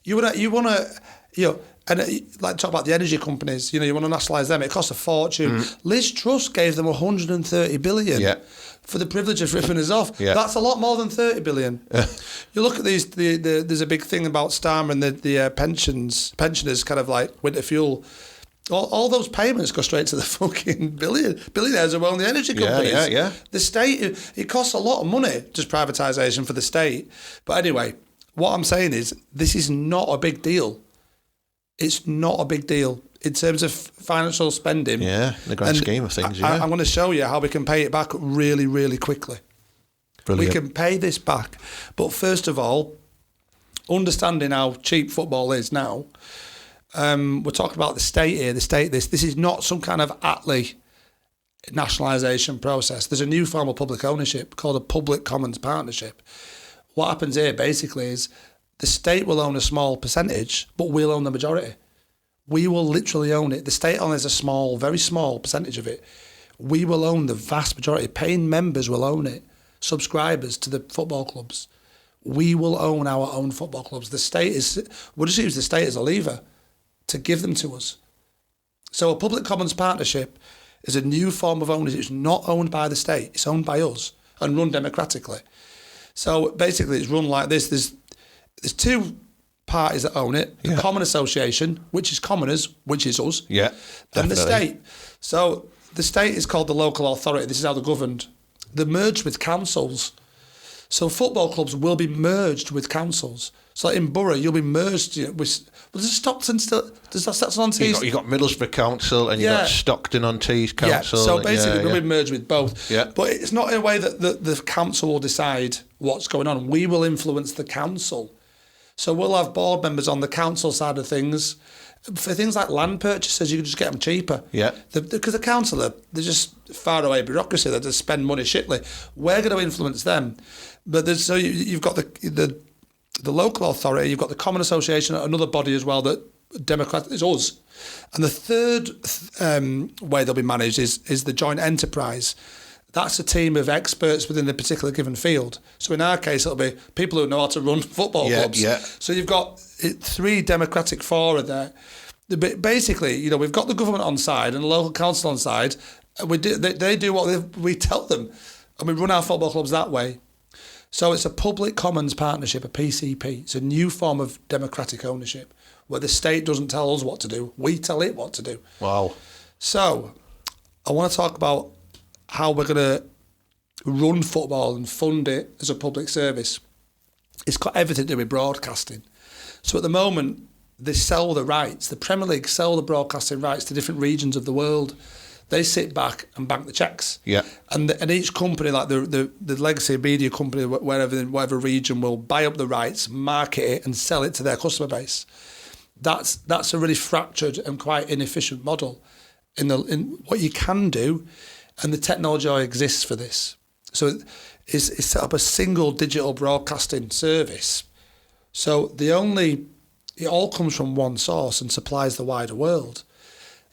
You want to, and like talk about the energy companies. You want to nationalise them. It costs a fortune. Liz Truss gave them 130 billion. Yeah. For the privilege of ripping us off. Yeah. That's a lot more than 30 billion. You look at these, there's a big thing about Starmer and the pensioners kind of like winter fuel. All those payments go straight to the fucking billionaires who own the energy companies. Yeah. The state, it costs a lot of money, just privatisation for the state. But anyway, what I'm saying is this is not a big deal. It's not a big deal in terms of financial spending. Yeah, in the grand scheme of things, I'm going to show you how we can pay it back really, really quickly. Brilliant. We can pay this back. But first of all, understanding how cheap football is now, we're talking about the state here, this is not some kind of Attlee nationalisation process. There's a new form of public ownership called a public commons partnership. What happens here basically is the state will own a small percentage, but we'll own the majority. We will literally own it. The state owns a small, very small percentage of it. We will own the vast majority. Paying members will own it. Subscribers to the football clubs. We will own our own football clubs. We'll just use the state as a lever to give them to us. So a public commons partnership is a new form of ownership. It's not owned by the state. It's owned by us and run democratically. So basically it's run like this. There's two parties that own it. The Common Association, which is commoners, which is us. Yeah. And the state. So the state is called the local authority. This is how they're governed. They're merged with councils. So football clubs will be merged with councils. So in Boro, you'll be merged with... Does Stockton still... Does that Stockton on Tees? You got Middlesbrough Council and you got Stockton on Tees Council. Yeah, so basically we'll be merged with both. Yeah. But it's not in a way that the council will decide what's going on. We will influence the council. So we'll have board members on the council side of things. For things like land purchases, you can just get them cheaper. Yeah. Because the council, they're just far away bureaucracy. They just spend money shittly. We're going to influence them. But you've got the local authority, you've got the Common Association, another body as well that Democrat is us. And the third way they'll be managed is the joint enterprise. That's a team of experts within a particular given field. So in our case, it'll be people who know how to run football clubs. Yeah. So you've got 3 democratic fora there. Basically, we've got the government on side and the local council on side. They do what we tell them, and we run our football clubs that way. So it's a public commons partnership, a PCP. It's a new form of democratic ownership where the state doesn't tell us what to do. We tell it what to do. Wow. So I want to talk about how we're going to run football and fund it as a public service. It's got everything to do with broadcasting. So at the moment, they sell the rights. The Premier League sell the broadcasting rights to different regions of the world. They sit back and bank the checks. Yeah. And each company, like the legacy media company, whatever region, will buy up the rights, market it, and sell it to their customer base. That's a really fractured and quite inefficient model. In what you can do, and the technology exists for this. So it's set up a single digital broadcasting service. So it all comes from one source and supplies the wider world.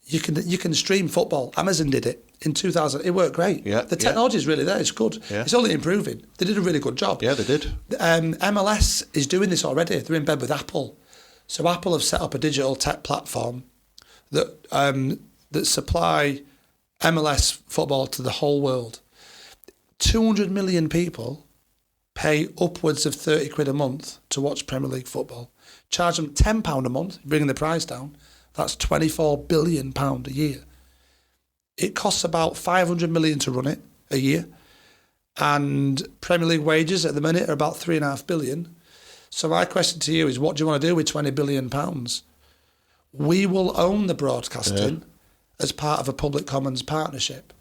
You can stream football. Amazon did it in 2000. It worked great. Yeah, the technology is really there. It's good. Yeah. It's only improving. They did a really good job. Yeah, they did. MLS is doing this already. They're in bed with Apple. So Apple have set up a digital tech platform that supply MLS football to the whole world. 200 million people pay upwards of 30 quid a month to watch Premier League football. Charge them £10 a month, bringing the price down. That's £24 billion a year. It costs about 500 million to run it a year. And Premier League wages at the minute are about £3.5 billion. So my question to you is, what do you want to do with £20 billion? We will own the broadcasting as part of a public commons partnership.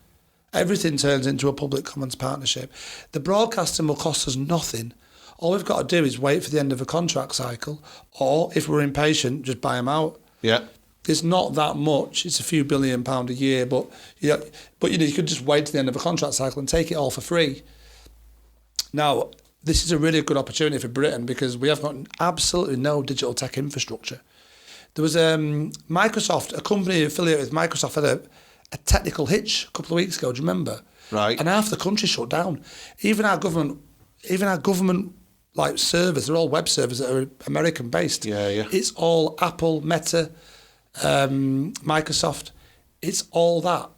Everything turns into a public commons partnership. The broadcasting will cost us nothing. All we've got to do is wait for the end of a contract cycle, or if we're impatient, just buy them out. Yeah. It's not that much. It's a few £1 billion a year, but you could just wait to the end of a contract cycle and take it all for free. Now, this is a really good opportunity for Britain because we have got absolutely no digital tech infrastructure. There was Microsoft, a company affiliated with Microsoft, had a technical hitch a couple of weeks ago. Do you remember? Right. And half the country shut down. Even our government like servers, they're all web servers that are American based. Yeah. It's all Apple, Meta, Microsoft. It's all that,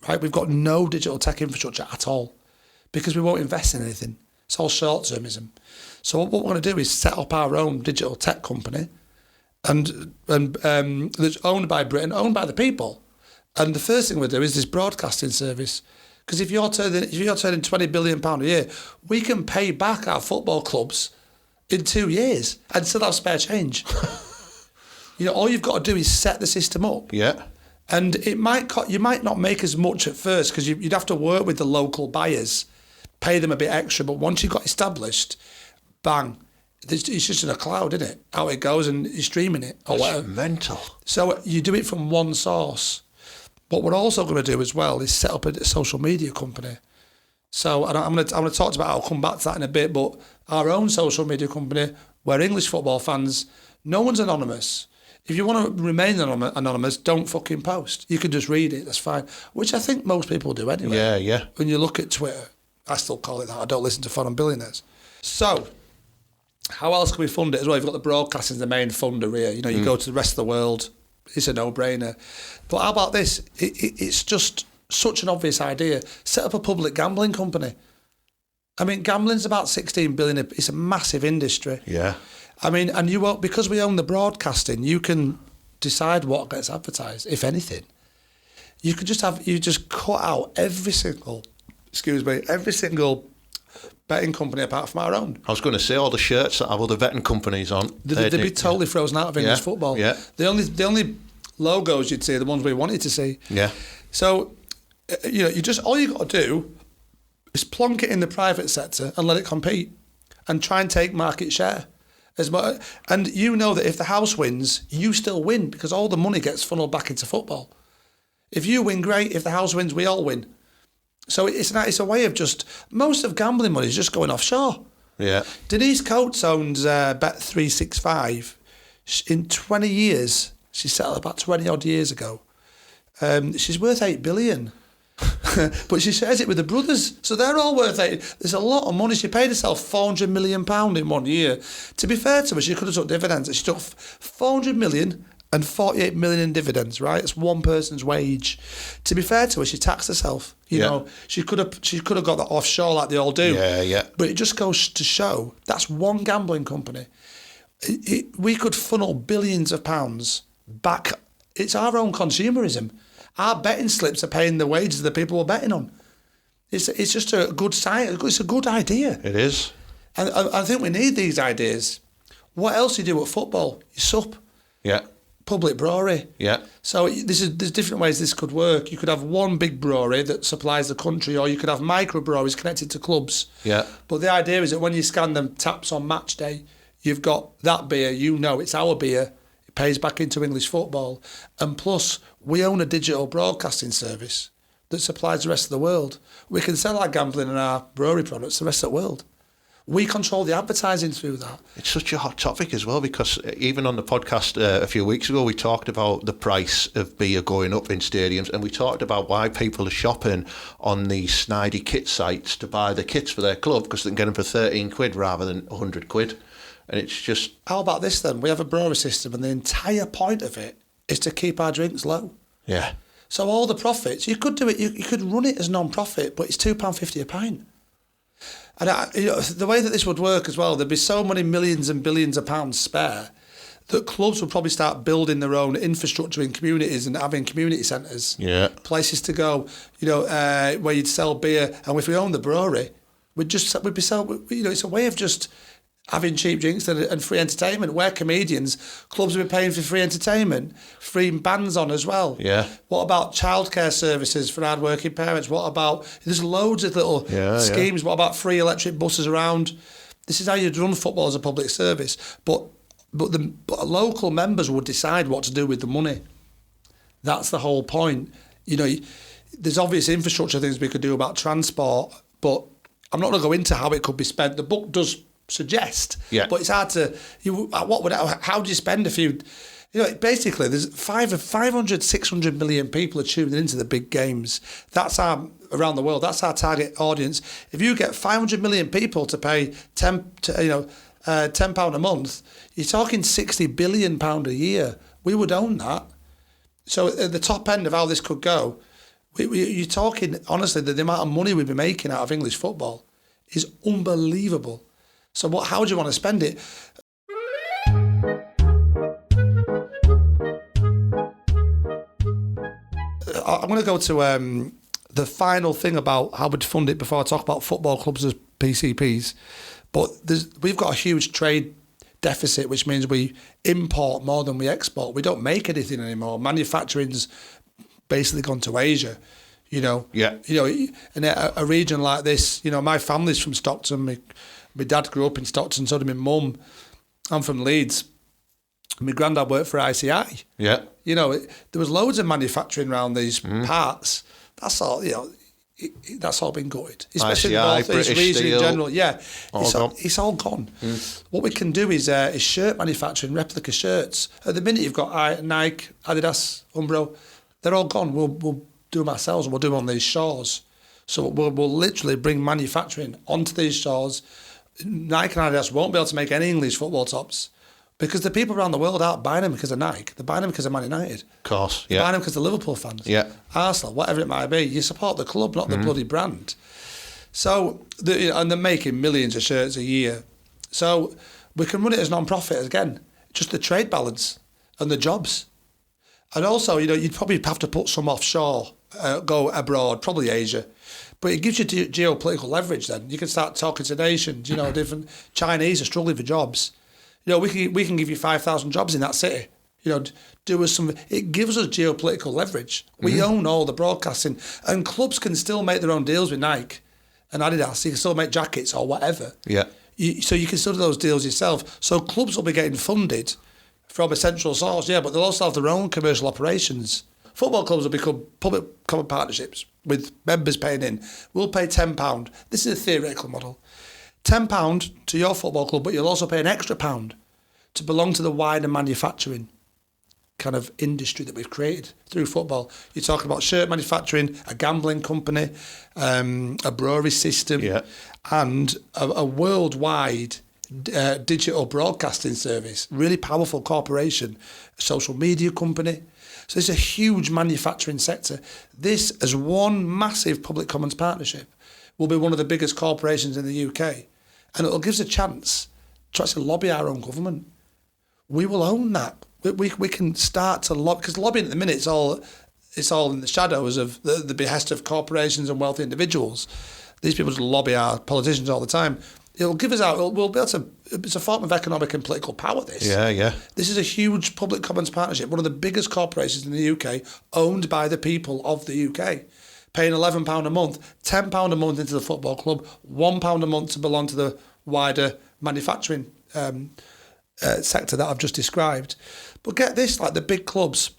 right? We've got no digital tech infrastructure at all because we won't invest in anything. It's all short-termism. So what we're going to do is set up our own digital tech company, and that's owned by Britain, owned by the people. And the first thing we'll do is this broadcasting service. Because if you're turning £20 billion a year, we can pay back our football clubs in 2 years and still have spare change. All you've got to do is set the system up. Yeah. And you might not make as much at first because you'd have to work with the local buyers, pay them a bit extra. But once you've got established, bang, it's just in a cloud, isn't it? Out it goes and you're streaming it or whatever. It's mental. So you do it from one source. What we're also going to do as well is set up a social media company. So I'm going to talk about. I'll come back to that in a bit. But our own social media company, where English football fans, no one's anonymous. If you want to remain anonymous, don't fucking post. You can just read it. That's fine. Which I think most people do anyway. Yeah. When you look at Twitter, I still call it that. I don't listen to Foreign Billionaires. So how else can we fund it as well? You've got the broadcasting, the main funder here. You go to the rest of the world. It's a no-brainer. But how about this? It's just such an obvious idea. Set up a public gambling company. I mean, gambling's about 16 billion. It's a massive industry. Yeah. I mean, and you won't, because we own the broadcasting, you can decide what gets advertised, if anything. you just cut out every single betting company apart from our own. I was going to say all the shirts that have other betting companies on. They'd be totally frozen out of English football. Yeah. The only logos you'd see are the ones we wanted to see. Yeah. So, all you got to do is plonk it in the private sector and let it compete and try and take market share. And you know that if the house wins, you still win because all the money gets funneled back into football. If you win, great. If the house wins, we all win. So it's a way of most of gambling money is just going offshore. Yeah. Denise Coates owns Bet365. In 20 years, she settled about 20 odd years ago. She's worth 8 billion. But she shares it with the brothers, so they're all worth 8. There's a lot of money. She paid herself £400 million in 1 year. To be fair to her, she could have took dividends. She took 400 million and 48 million in dividends, right? It's one person's wage. To be fair to her, she taxed herself. You know, she could have got that offshore like they all do. Yeah. But it just goes to show that's one gambling company. We could funnel billions of pounds back. It's our own consumerism. Our betting slips are paying the wages of the people we're betting on. It's just a good sign. It's a good idea. It is. And I think we need these ideas. What else do you do at football? You sup. Yeah. Public brewery. Yeah. So there's different ways this could work. You could have one big brewery that supplies the country, or you could have micro breweries connected to clubs. Yeah. But the idea is that when you scan them taps on match day, you've got that beer, it's our beer, it pays back into English football. And plus, we own a digital broadcasting service that supplies the rest of the world. We can sell our gambling and our brewery products to the rest of the world. We control the advertising through that. It's such a hot topic as well because even on the podcast a few weeks ago, we talked about the price of beer going up in stadiums, and we talked about why people are shopping on these snidey kit sites to buy the kits for their club because they can get them for 13 quid rather than 100 quid. And it's just... How about this then? We have a brewery system and the entire point of it is to keep our drinks low. Yeah. So all the profits, you could do it, you could run it as non-profit, but it's £2.50 a pint. And the way that this would work as well, there'd be so many millions and billions of pounds spare that clubs would probably start building their own infrastructure in communities and having community centres, places to go, where you'd sell beer. And if we owned the brewery, we'd be selling. It's a way of just having cheap drinks and free entertainment. Where comedians, clubs would be paying for free entertainment, free bands on as well. Yeah. What about childcare services for hard-working parents? What about, there's loads of little schemes. What about free electric buses around? This is how you'd run football as a public service. But local members would decide what to do with the money. That's the whole point. There's obvious infrastructure things we could do about transport, but I'm not going to go into how it could be spent. The book does suggest, but it's hard to. How do you spend a few? Basically, there's 500, 600 million people are tuning into the big games. That's around the world. That's our target audience. If you get 500 million people to pay £10 a month, you're talking £60 billion a year. We would own that. So at the top end of how this could go, you're talking honestly that the amount of money we'd be making out of English football is unbelievable. So how do you want to spend it? I'm going to go to the final thing about how we'd fund it before I talk about football clubs as PCPs. But we've got a huge trade deficit, which means we import more than we export. We don't make anything anymore. Manufacturing's basically gone to Asia. In a region like this, my family's from Stockton. My dad grew up in Stockton, so did my mum. I'm from Leeds. My granddad worked for ICI. Yeah. There was loads of manufacturing around these parts. That's all, that's all been gutted. Especially ICI, in the North East region Steel, in general. Yeah, it's all gone. What we can do is shirt manufacturing, replica shirts. At the minute, you've got Nike, Adidas, Umbro. They're all gone. We'll do them ourselves and we'll do them on these shores. So we'll literally bring manufacturing onto these shores. Nike and Adidas won't be able to make any English football tops because the people around the world aren't buying them because of Nike. They're buying them because of Man United. Of course, They're buying them because they're Liverpool fans. Yeah. Arsenal, whatever it might be. You support the club, not the bloody brand. So, and they're making millions of shirts a year. So we can run it as non-profit again. Just the trade balance and the jobs. And also, you'd probably have to put some offshore, go abroad, probably Asia. But it gives you geopolitical leverage then. You can start talking to nations, different Chinese are struggling for jobs. We can give you 5,000 jobs in that city. Do us some. It gives us geopolitical leverage. We own all the broadcasting, and clubs can still make their own deals with Nike and Adidas. You can still make jackets or whatever. Yeah. So you can still do those deals yourself. So clubs will be getting funded from a central source, but they'll also have their own commercial operations. Football clubs will become public common partnerships with members paying in. We'll pay £10. This is a theoretical model. £10 to your football club, but you'll also pay an extra £1 to belong to the wider manufacturing kind of industry that we've created through football. You're talking about shirt manufacturing, a gambling company, a brewery system, and a worldwide digital broadcasting service, really powerful corporation, a social media company. So it's a huge manufacturing sector. This, as one massive public commons partnership, will be one of the biggest corporations in the UK. And it'll give us a chance to actually lobby our own government. We will own that. We can start to lobby, because lobbying at the minute it's all in the shadows of the behest of corporations and wealthy individuals. These people just lobby our politicians all the time. It'll give us out. We'll be able to. It's a form of economic and political power. This. Yeah. This is a huge public commons partnership. One of the biggest corporations in the UK, owned by the people of the UK, paying £11 a month, £10 a month into the football club, £1 a month to belong to the wider manufacturing sector that I've just described. But get this, like the big clubs,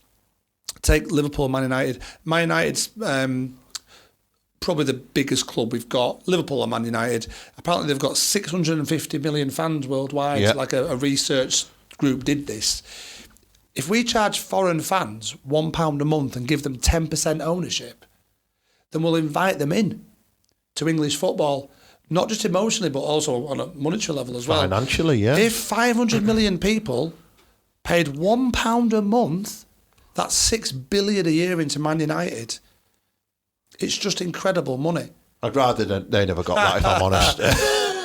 take Liverpool, Man United. Man United's probably the biggest club we've got, Liverpool or Man United. Apparently they've got 650 million fans worldwide, like a research group did this. If we charge foreign fans £1 a month and give them 10% ownership, then we'll invite them in to English football, not just emotionally, but also on a monetary level as well. Financially, yeah. If 500 million people paid £1 a month, that's $6 billion a year into Man United. It's just incredible money. I'd rather they never got that, if I'm honest.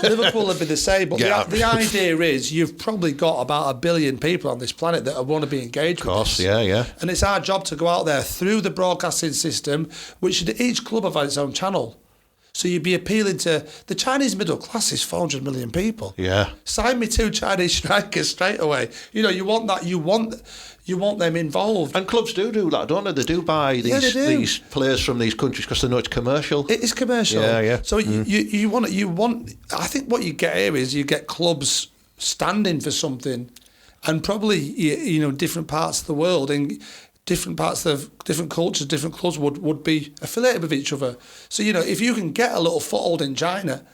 Liverpool would be the same, but the idea is you've probably got about 1 billion people on this planet that want to be engaged with this. Yeah. And it's our job to go out there through the broadcasting system, which each club have its own channel. So you'd be appealing to the Chinese middle class is 400 million people. Yeah. Sign me 2 Chinese strikers straight away. You want that. You want them involved. And clubs do that, don't they? They do buy these players from these countries because they know it's commercial. It is commercial. Yeah. So you want. I think what you get here is you get clubs standing for something, and probably different parts of the world and different parts of different cultures, different clubs would be affiliated with each other. So if you can get a little foothold in China,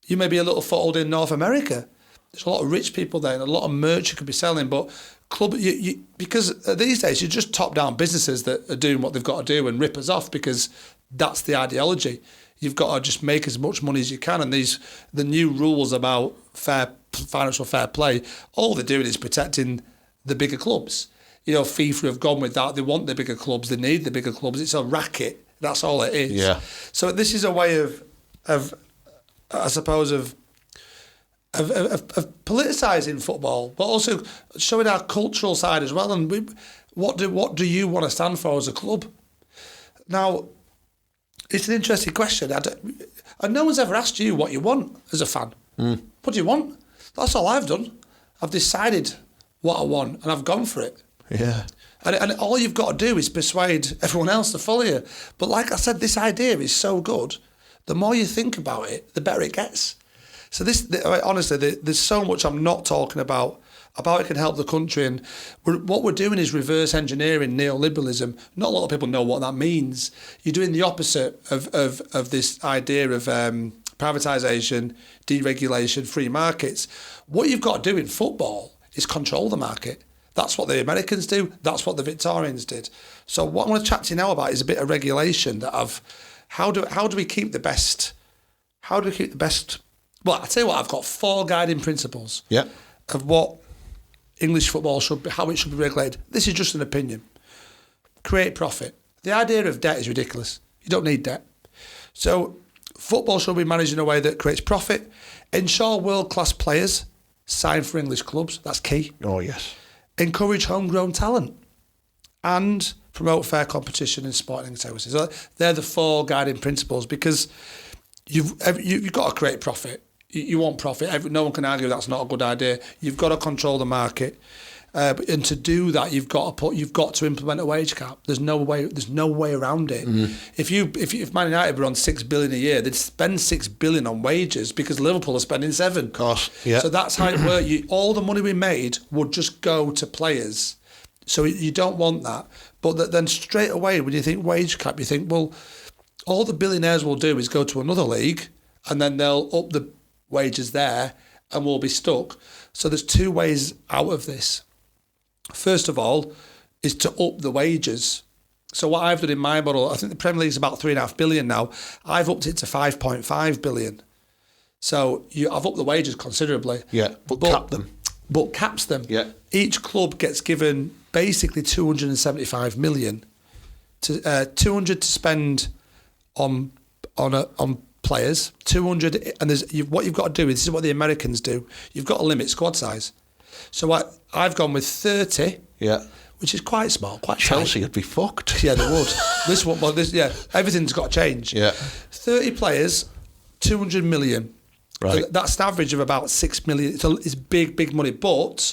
you may be a little foothold in North America. There's a lot of rich people there and a lot of merch you could be selling, but because these days you're just top-down businesses that are doing what they've got to do and rip us off because that's the ideology. You've got to just make as much money as you can, and the new rules about financial fair play, all they're doing is protecting the bigger clubs. FIFA have gone with that. They want the bigger clubs. They need the bigger clubs. It's a racket. That's all it is. Yeah. So this is a way of I suppose, of politicising football, but also showing our cultural side as well. And what do you want to stand for as a club? Now, it's an interesting question. And no one's ever asked you what you want as a fan. What do you want? That's all I've done. I've decided what I want, and I've gone for it. Yeah. And all you've got to do is persuade everyone else to follow you. But like I said, this idea is so good. The more you think about it, the better it gets. So honestly, there's so much I'm not talking about how it can help the country. And what we're doing is reverse engineering neoliberalism. Not a lot of people know what that means. You're doing the opposite of this idea of privatisation, deregulation, free markets. What you've got to do in football is control the market. That's what the Americans do. That's what the Victorians did. So what I want to chat to you now about is a bit of regulation how do we keep the best? How do we keep the best? Well, I tell you what, I've got 4 guiding principles of what English football should be, how it should be regulated. This is just an opinion. Create profit. The idea of debt is ridiculous. You don't need debt. So football should be managed in a way that creates profit. Ensure world-class players sign for English clubs. That's key. Oh, yes. Encourage homegrown talent. and promote fair competition in sporting services. So they're the 4 guiding principles, because you've got to create profit. You want profit. No one can argue that's not a good idea. You've got to control the market, and to do that, you've got to implement a wage cap. There's no way around it. If Man United were on $6 billion a year, they'd spend $6 billion on wages, because Liverpool are spending $7 billion. Of course, yeah. So that's how it works. All the money we made would just go to players. So you don't want that. But then straight away, when you think wage cap, you think, well, all the billionaires will do is go to another league, and then they'll up the wages there, and we'll be stuck. So there's 2 ways out of this. First of all, is to up the wages. So what I've done in my model, I think the Premier League's about $3.5 billion now. I've upped it to $5.5 billion. So I've upped the wages considerably. Yeah, but cap them. But caps them. Yeah. Each club gets given basically $275 million, 200 to spend on players, 200, and what you've got to do is, this is what the Americans do. You've got to limit squad size. So I've gone with 30. Yeah. Which is quite small, quite Chelsea tight. would be fucked. Yeah, they would. Everything's got to change. Yeah. 30 players, 200 million. Right. That's an average of about 6 million. It's big money. But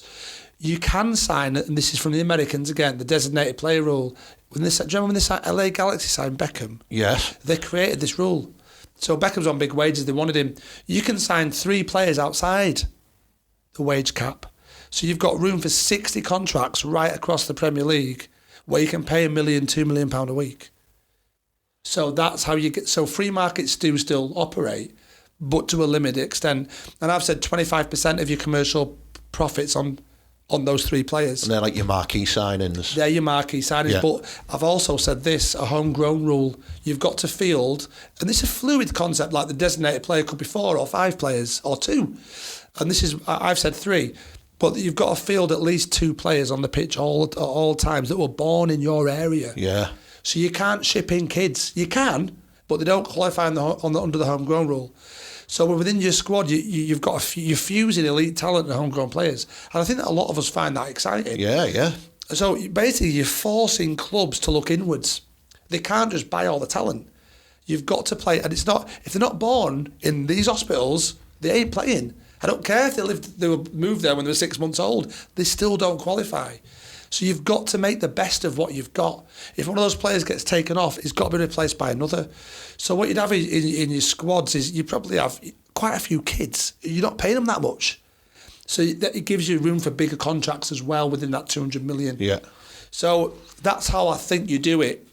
you can sign, and this is from the Americans again, the designated player rule. Do you remember when this LA Galaxy signed Beckham? Yes. They created this rule. So Beckham's on big wages. They wanted him. You can sign 3 players outside the wage cap. So you've got room for 60 contracts right across the Premier League, where you can pay £1 million, £2 million a week. So that's how you get. So free markets do still operate, but to a limited extent. And I've said 25% of your commercial profits on those 3 players. And they're like your marquee signings. They're your marquee signings. Yeah. But I've also said this, a homegrown rule. You've got to field, and this is a fluid concept, like the designated player could be 4 or 5 players or 2. And this is, I've said 3. But you've got to field at least 2 players on the pitch all times that were born in your area. Yeah. So you can't ship in kids. You can, but they don't qualify under the homegrown rule. So within your squad, you've got you're fusing elite talent and homegrown players, and I think that a lot of us find that exciting. Yeah. So basically, you're forcing clubs to look inwards. They can't just buy all the talent. You've got to play, and it's not, if they're not born in these hospitals, they ain't playing. I don't care if they were moved there when they were 6 months old. They still don't qualify. So you've got to make the best of what you've got. If one of those players gets taken off, it's got to be replaced by another. So what you'd have in your squads is you probably have quite a few kids. You're not paying them that much. So it gives you room for bigger contracts as well within that 200 million. Yeah. So that's how I think you do it.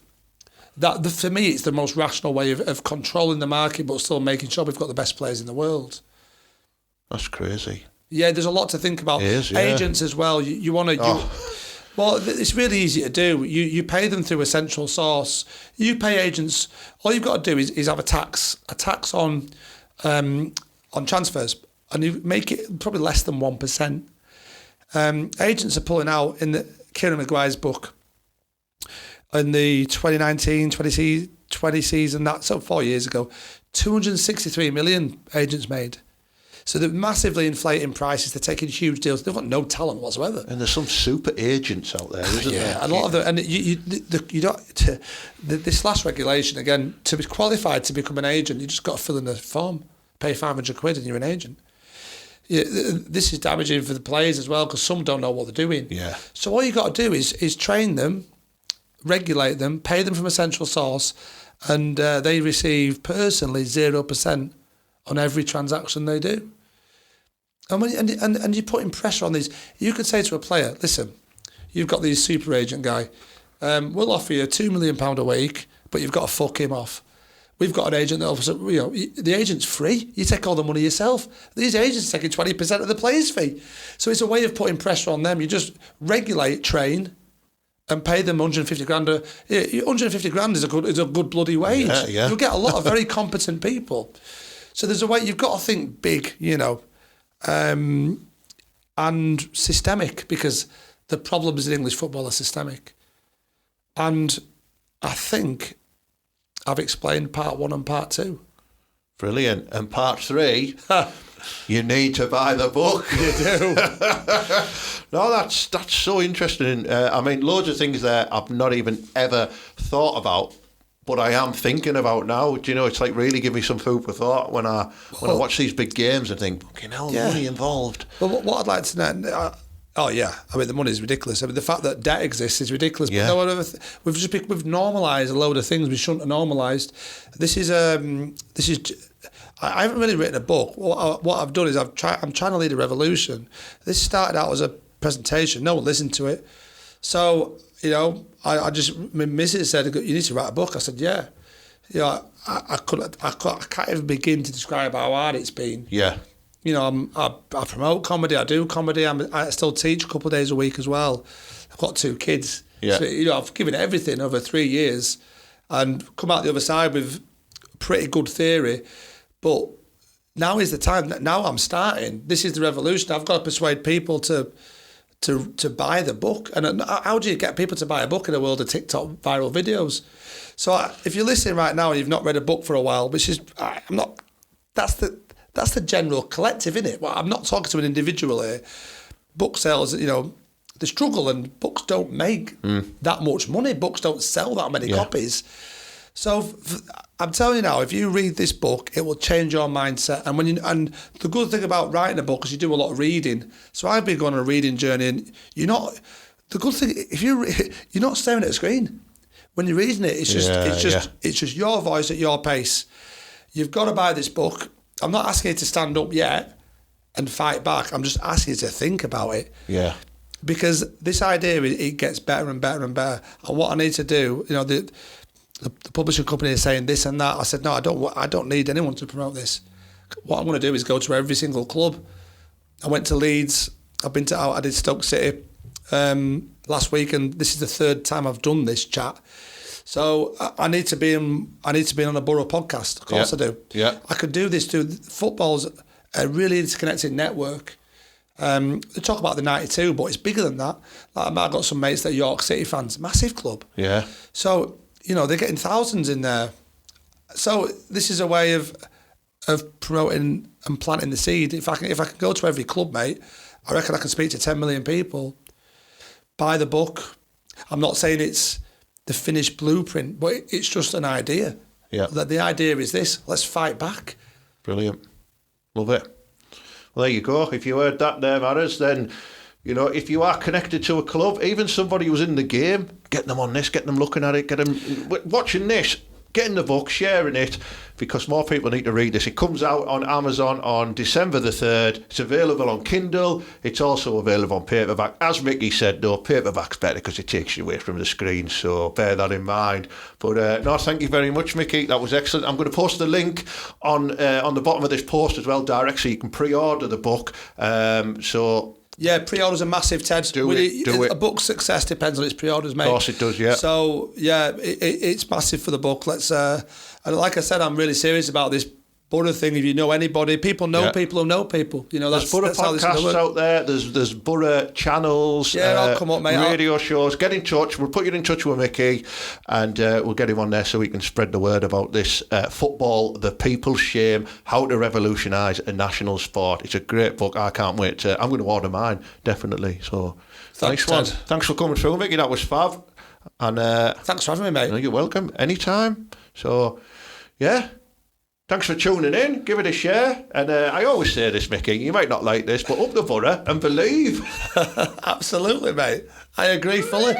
For me, it's the most rational way of controlling the market, but still making sure we've got the best players in the world. That's crazy. Yeah, there's a lot to think about. It is, yeah. Agents as well. You want to. Well, it's really easy to do. You pay them through a central source. You pay agents. All you've got to do is have a tax on transfers, and you make it probably less than 1%. Agents are pulling out in the Kieran Maguire's book in the 2019-20 season. That's 4 years ago. 263 million agents made. So they're massively inflating prices. They're taking huge deals. They've got no talent whatsoever. And there's some super agents out there, isn't there? Yeah, a lot of them. And you don't. This last regulation again, to be qualified to become an agent, you just got to fill in a form, pay £500 and you're an agent. Yeah, this is damaging for the players as well because some don't know what they're doing. Yeah. So all you got to do is train them, regulate them, pay them from a central source, and they receive personally 0% on every transaction they do. And you're putting pressure on these. You could say to a player, listen, you've got this super agent guy. We'll offer you £2 million a week, but you've got to fuck him off. We've got an agent that offers, the agent's free. You take all the money yourself. These agents are taking 20% of the player's fee. So it's a way of putting pressure on them. You just regulate, train, and pay them 150 grand. 150 grand is a good bloody wage. Yeah. You'll get a lot of very competent people. So there's a way, you've got to think big, and systemic, because the problems in English football are systemic. And I think I've explained part 1 and part 2. Brilliant. And part 3, you need to buy the book. You do. No, that's so interesting. I mean, loads of things there I've not even ever thought about, but I am thinking about now. Do you know, it's like really give me some food for thought when I watch these big games and think, fucking hell, money involved. Well, what I'd like to know... Oh yeah, I mean the money is ridiculous. I mean the fact that debt exists is ridiculous. Yeah. But we've normalised a load of things we shouldn't have normalised. This is I haven't really written a book. What I've done is I'm trying to lead a revolution. This started out as a presentation. No one listened to it. So my missus said, "You need to write a book." I said, "Yeah." I can't even begin to describe how hard it's been. Yeah. I promote comedy. I do comedy. I still teach a couple of days a week as well. I've got 2 kids. Yeah. So, I've given everything over 3 years and come out the other side with pretty good theory. But now is the time. Now I'm starting. This is the revolution. I've got to persuade people to buy the book. And how do you get people to buy a book in a world of TikTok viral videos? So if you're listening right now and you've not read a book for a while, which is that's the general collective, isn't it? Well, I'm not talking to an individual here. Book sales, they struggle and books don't make that much money. Books don't sell that many copies. So I'm telling you now, if you read this book, it will change your mindset. And the good thing about writing a book is you do a lot of reading. So I've been going on a reading journey, and the good thing, if you're not staring at a screen when you're reading it. It's just your voice at your pace. You've got to buy this book. I'm not asking you to stand up yet and fight back. I'm just asking you to think about it. Yeah. Because this idea, it gets better and better and better. And what I need to do, the publishing company is saying this and that. I said, no, I don't need anyone to promote this. What I'm going to do is go to every single club. I went to Leeds. I did Stoke City last week, and this is the 3rd time I've done this chat. So I need to be on a Boro podcast. Of course I do. Yeah. I could do this too. Football's a really interconnected network. They talk about the 92, but it's bigger than that. Like, I've got some mates that are York City fans, massive club. Yeah. So, they're getting thousands in there. So this is a way of promoting and planting the seed. If I can go to every club, mate, I reckon I can speak to 10 million people. Buy the book. I'm not saying it's the finished blueprint, but it's just an idea. Yeah. That the idea is this: let's fight back. Brilliant. Love it. Well, there you go. If you heard that there, Matters, then, if you are connected to a club, even somebody who's in the game, get them on this, get them looking at it, get them watching this, getting the book, sharing it, because more people need to read this. It comes out on Amazon on December the 3rd. It's available on Kindle. It's also available on paperback. As Micky said, though, paperback's better because it takes you away from the screen, so bear that in mind. But no, thank you very much, Micky. That was excellent. I'm going to post the link on the bottom of this post as well, direct, so you can pre-order the book. Yeah, pre-orders are massive, Ted. Do it. A book's success depends on its pre-orders, mate. Of course it does, yeah. So, yeah, it's massive for the book. And like I said, I'm really serious about this Boro thing. If you know anybody, people know people who know people. There's Boro podcasts out there. There's Boro channels. Yeah, I'll come up, mate. Radio shows. Get in touch. We'll put you in touch with Micky, and we'll get him on there so we can spread the word about this football, the people's shame, how to revolutionise a national sport. It's a great book. I can't wait. I'm going to order mine, definitely. So, thanks, Ted. Thanks for coming through, Micky. That was fab. And thanks for having me, mate. You're welcome. Anytime. So, yeah. Thanks for tuning in. Give it a share. And I always say this, Micky, you might not like this, but up the Boro and believe. Absolutely, mate. I agree fully.